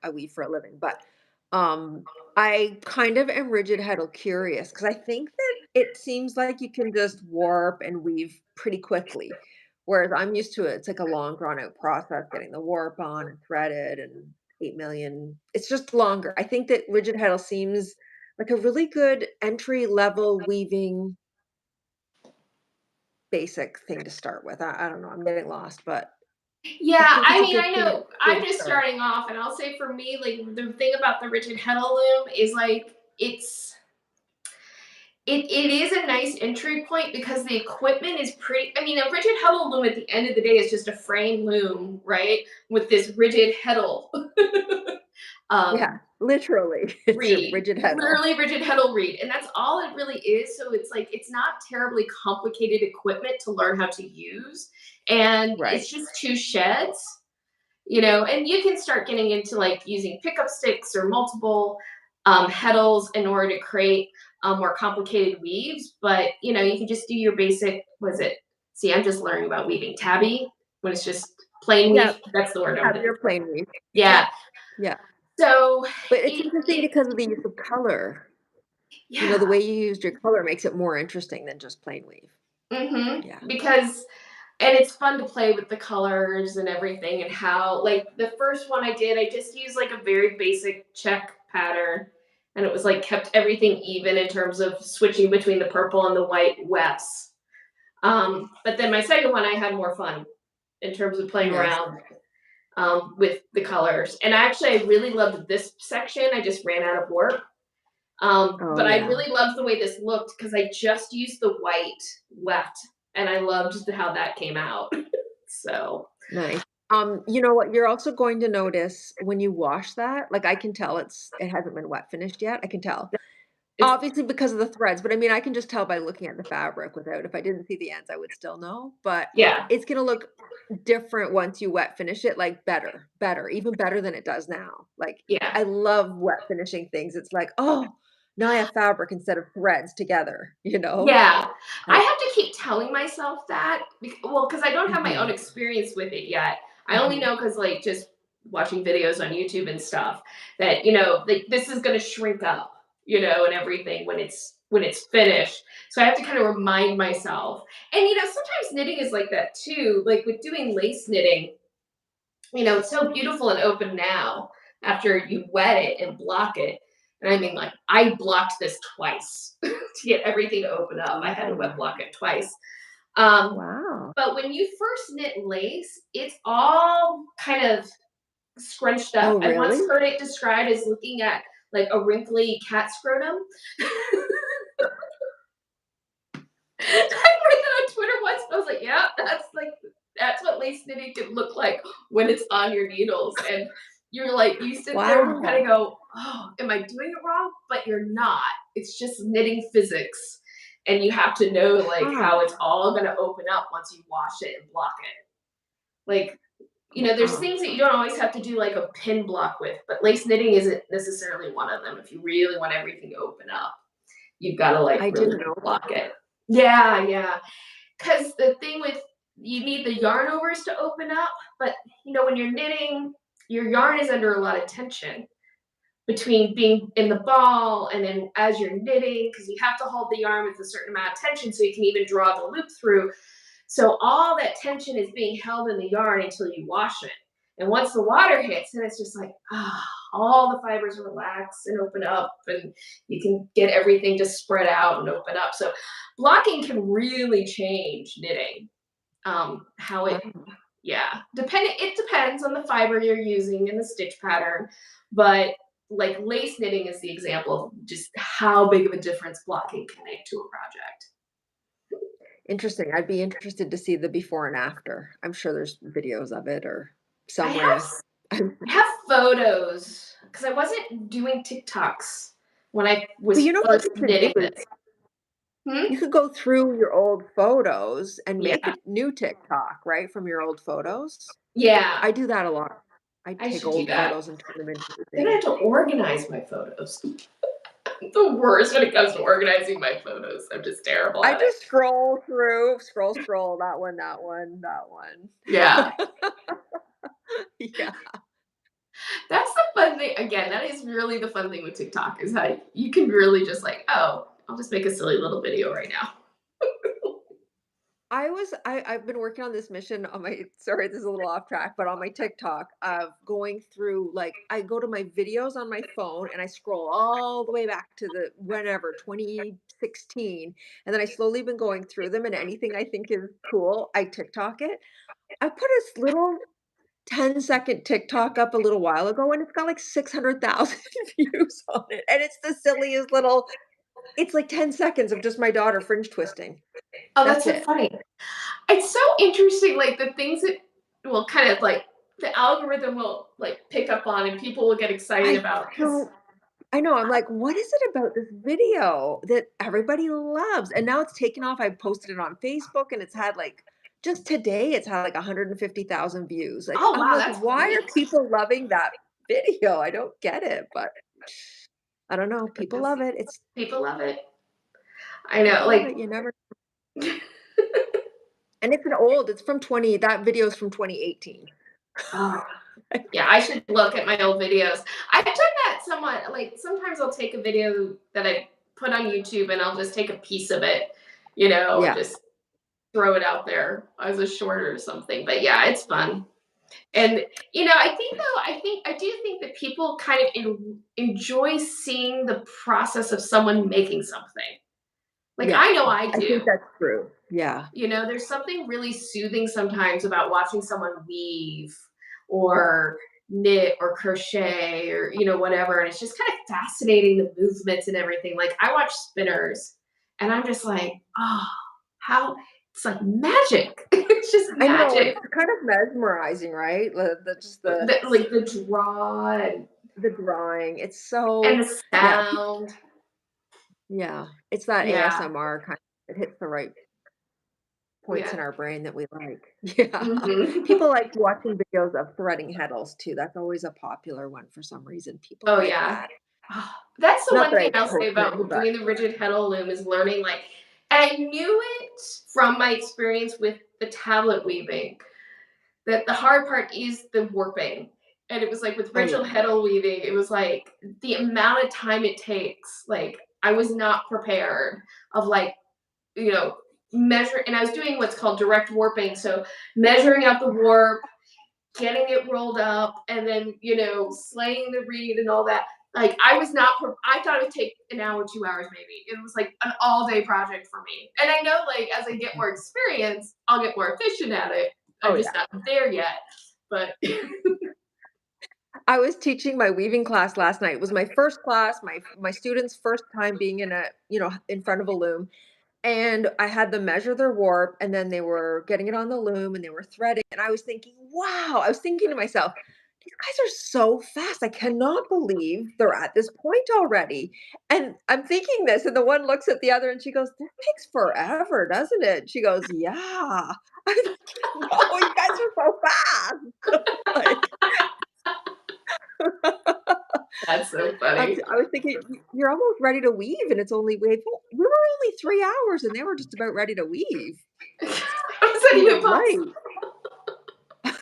I weave for a living, but, um, I kind of am rigid heddle curious because I think that it seems like you can just warp and weave pretty quickly, whereas I'm used to it. It's like a long drawn out process getting the warp on and threaded and 8,000,000. It's just longer. I think that rigid heddle seems like a really good entry level weaving basic thing to start with. I don't know, I'm getting lost, but I Yeah, think I it's a mean, good I thing know way I'm to just start. starting off, and I'll say for me, like the thing about the rigid heddle loom is like it is a nice entry point because the equipment is pretty. I mean, a rigid heddle loom at the end of the day is just a frame loom, right? With this rigid heddle Yeah, um, literally, it's a reed, rigid heddle. literally rigid heddle reed, and that's all it really is. So it's like it's not terribly complicated equipment to learn how to use, and Right. it's just two sheds, you know. And you can start getting into like using pickup sticks or multiple heddles in order to create more complicated weaves. But you know, you can just do your basic. Was it? See, I'm just learning about weaving tabby when it's just plain Yeah, weave. That's the word I'm have looking your for. plain weave. Yeah. Yep, yeah. So But it's interesting it because of the use of color. The yeah. way you used your color makes it more interesting than just plain weave. Yeah. Because and it's fun to play with the colors and everything and how like the first one I did, I just used like a very basic check pattern and it was like kept everything even in terms of switching between the purple and the white wefts. But then my second one I had more fun in terms of playing Nice. around with the colors. And actually I really loved this section. I just ran out of work. Oh, But I yeah. really loved the way this looked because I just used the white left, and I loved how that came out. So Nice. You know what? You're also going to notice when you wash that, like, I can tell it hasn't been wet finished yet. I can tell. it's Obviously because of the threads, but I mean, I can just tell by looking at the fabric without if I didn't see the ends, I would still know, but yeah, it's gonna look different once you wet finish it, like, better, even better than it does now. Like, yeah. I love wet finishing things. It's like, "Oh, now I have fabric instead of threads together," you know? Yeah, I Like have to keep telling myself that, because I don't have my own mhm, experience with it yet. I only mhm. know because, like, just watching videos on YouTube and stuff that, like, this is gonna shrink up, and everything when it's finished. So I have to kind of remind myself. And, sometimes knitting is like that too. Like with doing lace knitting, it's so beautiful and open now after you wet it and block it. And I mean, like, I blocked this twice to get everything to open up. I had to wet Ooh, block it twice. Um, wow. but when you first knit lace, it's all kind of scrunched Oh, up. I once really? heard it described as looking at like a wrinkly cat scrotum. I read that on Twitter once. I was like, yeah, that's what lace knitting can look like when it's on your needles. And you're like, you sit there and you kind Wow. of go, oh, am I doing it wrong? But you're not. It's just knitting physics. And you have to know like Huh. how it's all gonna open up once you wash it and block it. Like, there's Wow. things that you don't always have to do like a pin block with, but lace knitting isn't necessarily one of them. If you really want everything to open up, you've got to like I really didn't know block that. it. Yeah, yeah. Because the thing with you need the yarn overs to open up, but when you're knitting, your yarn is under a lot of tension between being in the ball and then as you're knitting, because you have to hold the yarn with a certain amount of tension so you can even draw the loop through. So all that tension is being held in the yarn until you wash it. And once the water hits, then it's just like, all the fibers relax and open up, and you can get everything to spread out and open up. So blocking can really change knitting. How it, Wow. yeah, it depends on the fiber you're using and the stitch pattern, but like lace knitting is the example of just how big of a difference blocking can make to a project. Interesting. I'd be interested to see the before and after. I'm sure there's videos of it or I have somewhere. I'm I have photos because I wasn't doing TikToks when I but was you know what first you could do knitting is this. Hmm? you could go through your old photos and make Yeah. a new TikTok, right, from your old photos. Yeah. I do that a lot. I I take should do old that. photos and turn them into a Then I thing. have to organize my photos. The worst when it comes to organizing my photos. I'm just terrible I at it. just scroll through, scroll, that one. Yeah. Yeah. That's the fun thing. Again, that is really the fun thing with TikTok is how you can really just like, oh, I'll just make a silly little video right now. I've been working on this mission on my sorry, this is a little off track, but on my TikTok of going through like I go to my videos on my phone and I scroll all the way back to the whenever 2016 and then I slowly been going through them and anything I think is cool, I TikTok it. I put a little 10-second TikTok up a little while ago and it's got like 600,000 views on it. And it's the silliest little it's like 10 seconds of just my daughter fringe twisting. Oh, that's That's so it. funny. It's so interesting, like the things that will kind of like the algorithm will like pick up on and people will get excited I about because don't I know, I'm like, "What is it about this video that everybody loves?" And now it's taken off, I posted it on Facebook, and it's had, like just today, it's had, like, 150,000 views, like, oh I'm wow, like, that's "Why are great. people loving that video?" I don't get it, but I don't know, people Because love it, it's people love it. I know, people love like it, you never and it's from 20 that video is from 2018. oh yeah, I should look at my old videos. I've done that somewhat. Like sometimes I'll take a video that I put on YouTube and I'll just take a piece of it, and Yeah. just throw it out there as a short or something. But yeah, it's fun. And I do think that people kind of enjoy seeing the process of someone making something. Like Yes, I know I I think do. that's true. Yeah. There's something really soothing sometimes about watching someone weave or knit or crochet or whatever, and it's just kind of fascinating, the movements and everything. Like I watch spinners and I'm just like, oh, how it's like magic. It's just I know, magic. it's kind of mesmerizing, right? The just Like the draw the drawing. It's and so the yeah, sound. yeah. It's that Yeah. ASMR kind of it hits the right points in Yeah. our brain that we like. Yeah. Hmm. People like watching videos of threading heddles too. That's always a popular one for some reason. People Oh like yeah. that. Oh, that's the Not one that thing I I'll say personally, about but doing the rigid heddle loom is learning, like, and I knew it from my experience with the tablet weaving, that the hard part is the warping. And it was like with oh rigid yeah. heddle weaving, it was like the amount of time it takes. Like I was not prepared of like, you know, measure, and I was doing what's called direct warping. So measuring out the warp, getting it rolled up, and then slaying the reed and all that. Like I was not I thought it would take an hour, 2 hours, maybe. It was like an all-day project for me, and I know, like, as I get more experience I'll get more efficient at it. Oh I'm just yeah. not there yet, but I was teaching my weaving class last night. It was my first class, my students' first time being in in front of a loom. And I had them measure their warp, and then they were getting it on the loom and they were threading. And I was thinking, wow, I was thinking to myself, these guys are so fast. I cannot believe they're at this point already. And I'm thinking this, and the one looks at the other and she goes, this takes forever, doesn't it? She goes, yeah. I'm thinking, no, you guys are so fast. Like, that's so funny. I was thinking, You're almost ready to weave, and it's only we were only 3 hours, and they were just about ready to weave." How is that She's even like, possible? "Right."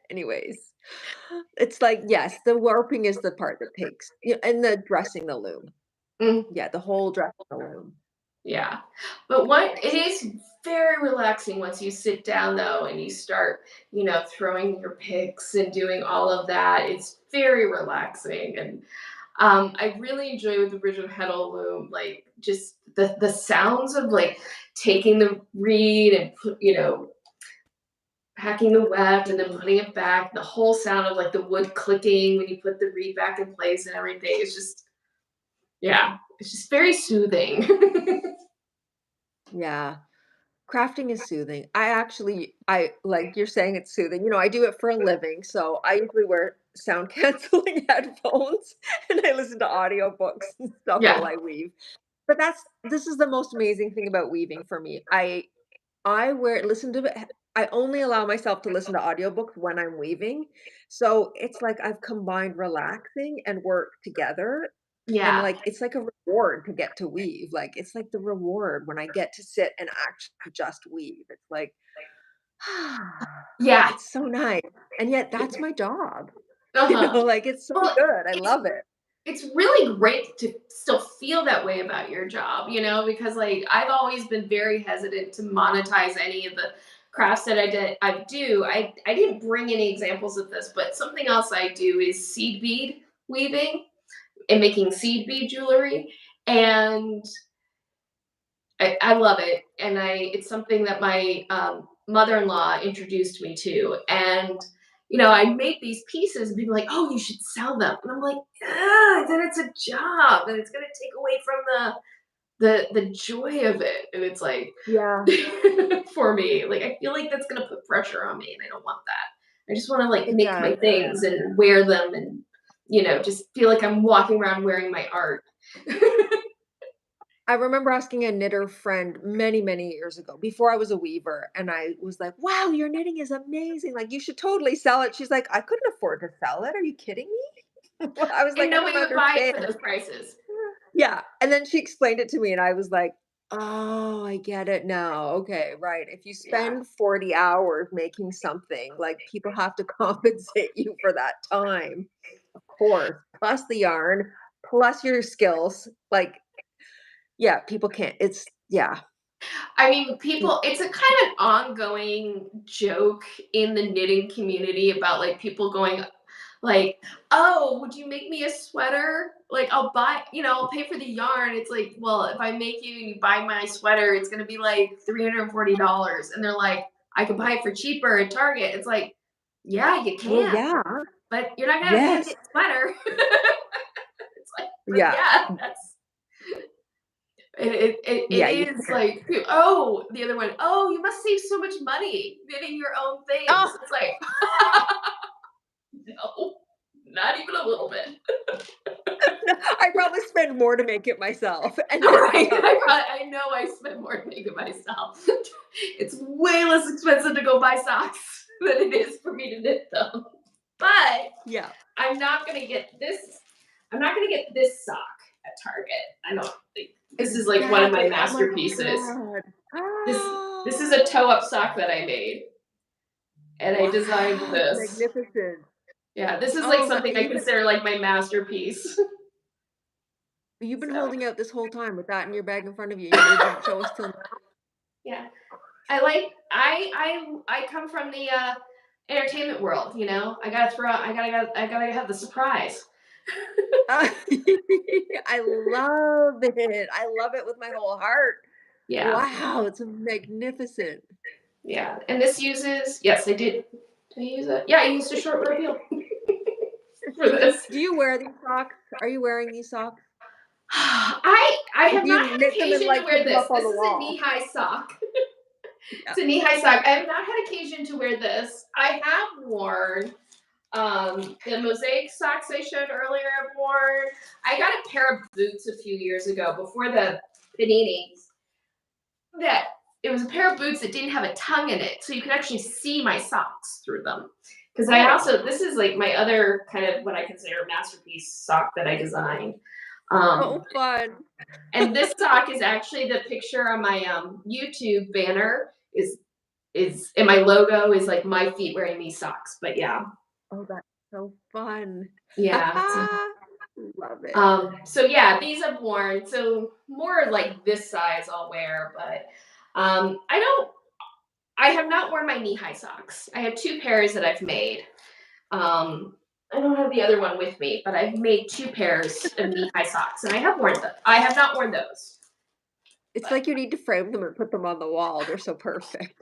Anyways, it's like, yes, the warping is the part that takes and the dressing the loom. Mm, Yeah, the whole dressing the loom. yeah, but what it is very relaxing once you sit down though and you start, throwing your picks and doing all of that. It's very relaxing, and I really enjoy with the rigid heddle loom, like just the sounds of like taking the reed and packing the weft and then putting it back. The whole sound of like the wood clicking when you put the reed back in place and everything. It's just, yeah, it's just very soothing. Yeah. Crafting is soothing. I like you're saying it's soothing. I do it for a living, so I usually wear sound canceling headphones and I listen to audiobooks and stuff while Yeah, I weave. But this is the most amazing thing about weaving for me. I wear listen to it I only allow myself to listen to audiobooks when I'm weaving. So it's like I've combined relaxing and work together. And yeah, like it's like a reward to get to weave. Like it's like the reward when I get to sit and actually just weave. It's like yeah. it's so nice. And yet that's my job. Uh huh. Like it's so Well, good. I it's love it. it's really great to still feel that way about your job, because like I've always been very hesitant to monetize any of the crafts that I do. I didn't bring any examples of this, but something else I do is seed bead weaving and making seed bead jewelry. And I love it, and it's something that my mother-in-law introduced me to, and I make these pieces, and people are like, "Oh, you should sell them," and I'm like, "Ah, then it's a job, and it's gonna take away from the joy of it," and it's like, Yeah, for me, like I feel like that's gonna put pressure on me, and I don't want that. I just want to like it make does. my things and wear them, and just feel like I'm walking around wearing my art. I remember asking a knitter friend many, many years ago before I was a weaver, and I was like, "Wow, your knitting is amazing. Like, you should totally sell it." She's like, "I couldn't afford to sell it. Are you kidding me?" I was like, And "I don't nobody would buy it understand." for those prices. Yeah, and then she explained it to me, and I was like, "Oh, I get it now. Okay, right. If you Yeah. spend 40 hours making something, like, people have to compensate you for that time, of course, plus the yarn, plus your skills." Like, yeah, people can't yeah. I mean, people, it's a kind of ongoing joke in the knitting community about like people going like, "Oh, would you make me a sweater? Like I'll buy, I'll pay for the yarn." It's like, "Well, if I make you and you buy my sweater, it's going to be like $340." And they're like, "I could buy it for cheaper at Target." It's like, Yeah, you Well, can, yeah. but you're not gonna have a Yes. hand-knit sweater. It's like, but Yeah. yeah, that's it Yeah, you is can't. like, oh, the other one, "Oh, you must save so much money knitting your own things." Oh, It's like, no, not even a little bit. no, I probably spend more to make it myself and knit my Right? own. I know I spend more to make it myself. It's way less expensive to go buy socks than it is for me to knit them. But Yeah. I'm not gonna get this. I'm not gonna get this sock at Target. I don't think this is like one of my Exactly. Oh my masterpieces. god. This is a Ah, toe up sock that I made, and I designed wow, this. magnificent. Yeah, this is like Oh god, something I consider like my masterpiece. you've been So holding out this whole time with that in your bag in front of you, and you didn't show us till now? yeah, I like I come from the entertainment world. You know, I gotta have the surprise. Uh, I love it. I love it with my whole heart. Yeah, Wow, it's magnificent. yeah, and this uses yes, I did. Did I use it? Yeah, I used a short reel for this. Do you wear these socks? Are you wearing these socks? I Or have do not you had knit them and, occasion to like, wear put them this. up on This the is a wall? knee-high sock. Yeah. It's a knee-high sock. I have not had occasion to wear this. I have worn the mosaic socks I showed earlier. I've worn. I got a pair of boots a few years ago before the paninis. That it was a pair of boots that didn't have a tongue in it, so you could actually see my socks through them. Because I Oh, also this is like my other kind of what I consider a masterpiece sock that I designed. oh, Um, fun. and this sock is actually the picture on my YouTube banner is and my logo is like my feet wearing these socks. But yeah, Oh, that's so fun. yeah. So, Love it. so yeah, these I've worn. So more like this size I'll wear, but I don't. I have not worn my knee-high socks. I have two pairs that I've made. I don't have the other one with me, but I've made two pairs of knee-high socks, and I have worn them. I have not worn those, It's but like you need to frame them and put them on the wall, they're so perfect.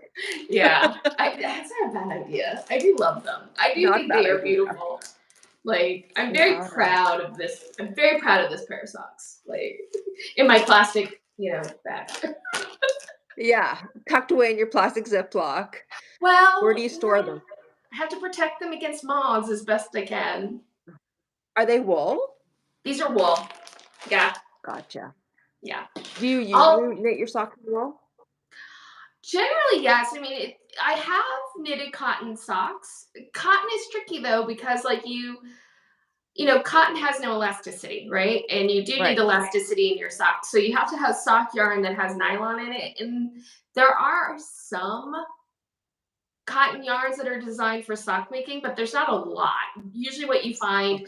yeah, that's not a bad idea. I do love them. I do Not a think they bad are idea. beautiful. Like, I'm They very are. proud of this. I'm very proud of this pair of socks. Like, in my plastic, bag. Yeah, tucked away in your plastic Ziploc. Where do Well, you store them? I have to protect them against moths as best I can. Are they wool? These are wool. Yeah, Gotcha. yeah. Do you I'll usually knit your socks in wool? generally yes. I mean, I have knitted cotton socks. Cotton is tricky though because like cotton has no elasticity, right? And you do need Right. elasticity in your socks. So you have to have sock yarn that has nylon in it. And there are some cotton yarns that are designed for sock making, but there's not a lot. Usually what you find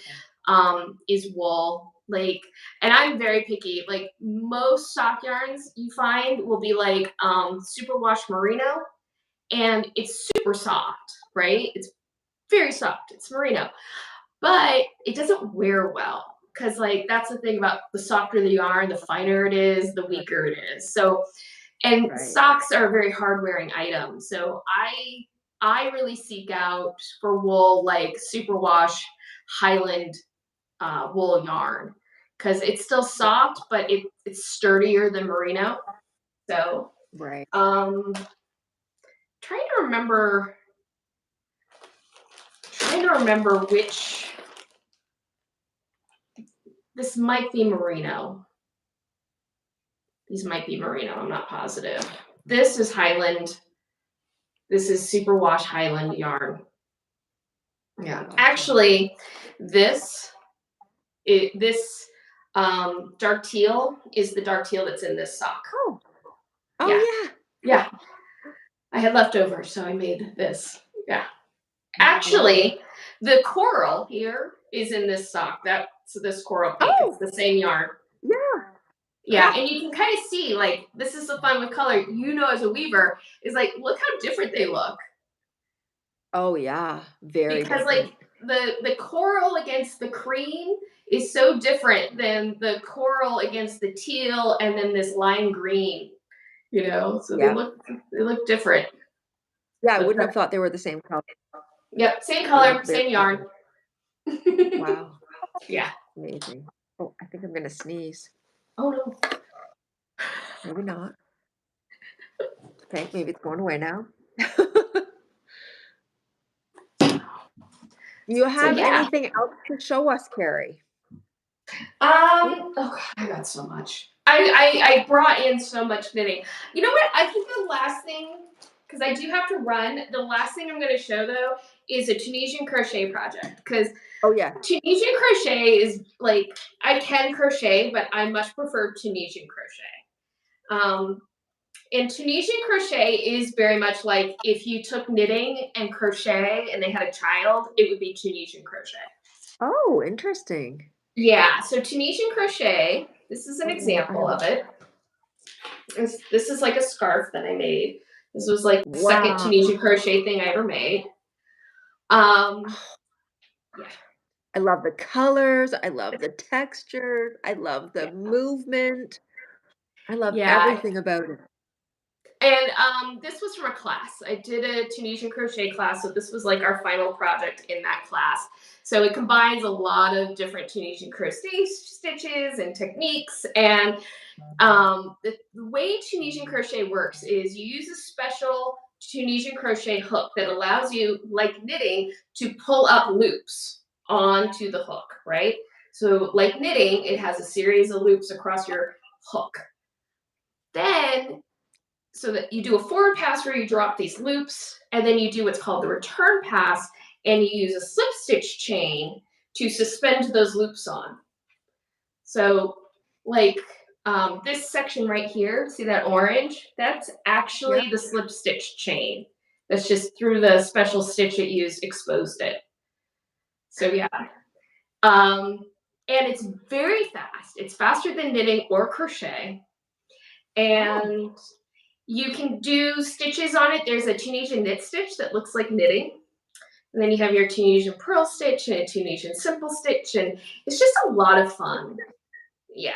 Okay. is wool. Like, and I'm very picky. Like most sock yarns you find will be like superwash merino, and it's super soft, right? It's very soft. It's merino, but it doesn't wear well because like that's the thing about the softer the yarn, the finer it is, the Right. weaker it is. So and Right. socks are a very hard wearing item. So I really seek out for wool like superwash Highland wool yarn because it's still soft, but it's sturdier than merino. So Right. um trying to remember which this might be merino. These might be merino, I'm not positive. This is Highland. This is superwash Highland yarn. Yeah. Gotcha. Actually, this this dark teal is the dark teal that's in this sock. Oh. Oh, Yeah. yeah. Yeah. I had leftovers, so I made this. Yeah. I love it. Actually, the coral here is in this sock. That's this coral pink. It's Oh, the same yarn. yeah. Yeah, Huh. and you can kind of see like this is the fun with color. As a weaver is like look how different they look Oh, yeah. Very because like different. the coral against the cream is so different than the coral against the teal and then this lime green. So Yeah. they look different. Yeah, I But wouldn't have thought they were the same color. Yep, same Yeah, color, very same yarn. pretty. Wow, Yeah. amazing. Oh, I think I'm gonna sneeze. Oh no. Maybe not. Okay, maybe it's going away now. Do you So have yeah. anything else to show us, Carrie? Oh, Oh God, I got so much. I brought in so much knitting. You know what? I think the last thing, because I do have to run. The last thing I'm going to show though is a Tunisian crochet project. Because oh yeah. Tunisian crochet is like I can crochet, but I much prefer Tunisian crochet. And Tunisian crochet is very much like if you took knitting and crochet and they had a child, it would be Tunisian crochet. Oh, interesting. Yeah, so Tunisian crochet, this is an Oh, I example have a of it. This is like a scarf that I made. This was like the second wow. Tunisian crochet thing I ever made. Um, yeah, I love the colors, I love the textures, I love the yeah, movement. I love yeah. everything about it. And this was from a class. I did a Tunisian crochet class, so this was like our final project in that class. So it combines a lot of different Tunisian crochet stitches and techniques. And the way Tunisian crochet works is you use a special Tunisian crochet hook that allows you, like knitting, to pull up loops onto the hook, right? So, like knitting, it has a series of loops across your hook. Then so that you do a forward pass where you drop these loops, and then you do what's called the return pass, and you use a slip stitch chain to suspend those loops on. So, like this section right here, see that orange? That's Yeah. actually the slip stitch chain. That's just through the special stitch it used, exposed it. So yeah. Um, and it's very fast. It's faster than knitting or crochet. Oh, And you can do stitches on it. There's a Tunisian knit stitch that looks like knitting. And then you have your Tunisian purl stitch and a Tunisian simple stitch. And it's just a lot of fun. Yeah.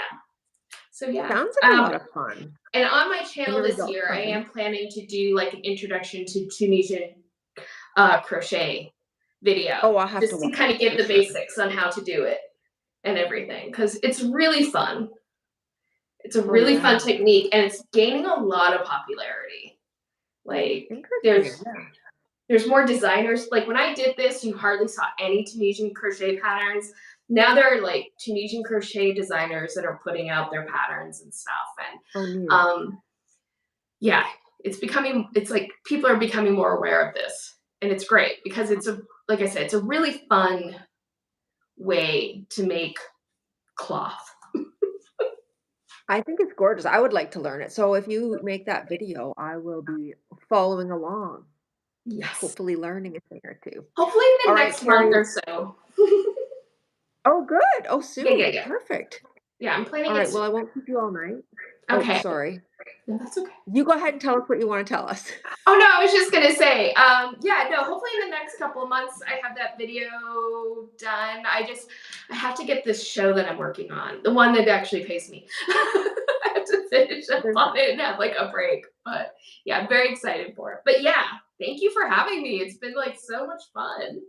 So yeah. sounds like a lot of fun. And on my And channel the this results year, I are am in. planning to do like an introduction to Tunisian crochet Oh, video, I'll have to just to watch kind of it give for the sure. basics on how to do it and everything, because it's really fun. It's a Oh really fun yeah. technique, and it's gaining a lot of popularity. Like Interesting. there's Yeah. there's more designers. Like when I did this, you hardly saw any Tunisian crochet patterns. Now there are like Tunisian crochet designers that are putting out their patterns and stuff. And Oh neat. yeah, it's like people are becoming more aware of this. And it's great because like I said, it's a really fun way to make cloth. I think it's gorgeous. I would like to learn it. So if you make that video, I will be following along, Yes. hopefully learning a thing or two. Hopefully in All the right, next month Carrie. or so. Oh, good. Oh, Yeah, yeah, soon. yeah. Perfect. Yeah, I'm planning All it right. Well, soon. I won't keep you all night. Oh, Okay. sorry. No, that's okay. You go ahead and tell us what you want to tell us. Oh no, I was just gonna say, yeah, no, hopefully in the next couple of months I have that video done. I have to get this show that I'm working on, the one that actually pays me. I have to finish up There's on it and have like a break. But yeah, I'm very excited for it. But yeah, thank you for having me. It's been like so much fun.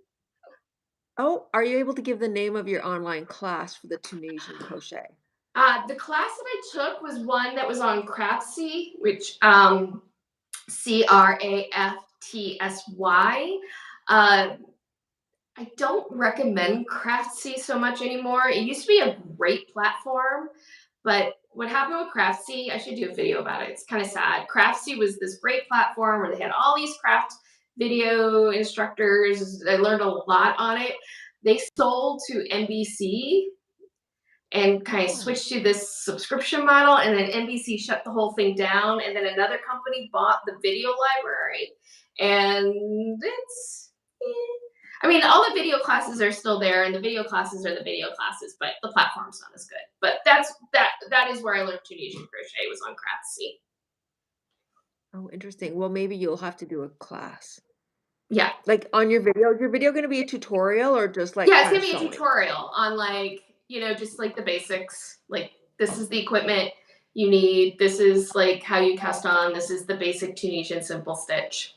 oh, are you able to give the name of your online class for the Tunisian crochet? The class that I took was one that was on Craftsy, which Craftsy. I don't recommend Craftsy so much anymore. It used to be a great platform, but what happened with Craftsy, I should do a video about it. It's kind of sad. Craftsy was this great platform where they had all these craft video instructors. I learned a lot on it. They sold to NBC and kind of Oh, switched to this subscription model, and then NBC shut the whole thing down, and then another company bought the video library, and I mean, all the video classes are still there, and the video classes are the video classes, but the platform's not as good. But that is where I learned Tunisian crochet, was on Craftsy. oh, interesting. Well, maybe you'll have to do a class. Yeah. Like on your video, is your video going to be a tutorial or just like Yeah, it's kind gonna of be a showing? tutorial on like, just like the basics. Like this is the equipment you need. This is like how you cast on. This is the basic Tunisian simple stitch.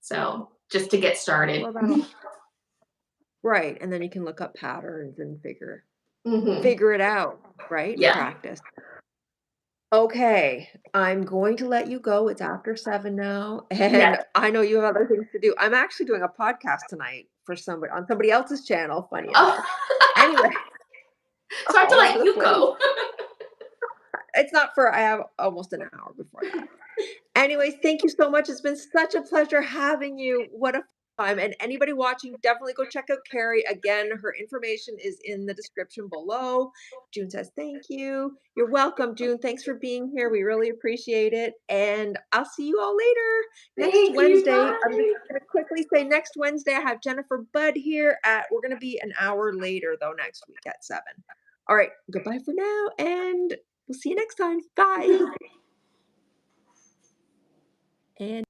So just to get started. Well, that'll right, and then you can look up patterns and Mhm. figure it out, right, and Yeah. practice. Okay, I'm going to let you go. It's after 7 now, Yes. and I know you have other things to do. I'm actually doing a podcast tonight for somebody on somebody else's channel, funny Oh, enough. Anyway, so I have to all over let the you place. go. It's not for I have almost an hour before that. Anyways, thank you so much. It's been such a pleasure having you. What a time. And anybody watching, definitely go check out Carrie. Again, her information is in the description below. June says, thank you. You're welcome, June. Thanks for being here. We really appreciate it. And I'll see you all later next Thank you. Wednesday. I'm just Bye. going to quickly say next Wednesday, I have Jennifer Budd here we're going to be an hour later though next week at 7. All right. Goodbye for now. And we'll see you next time. Bye. And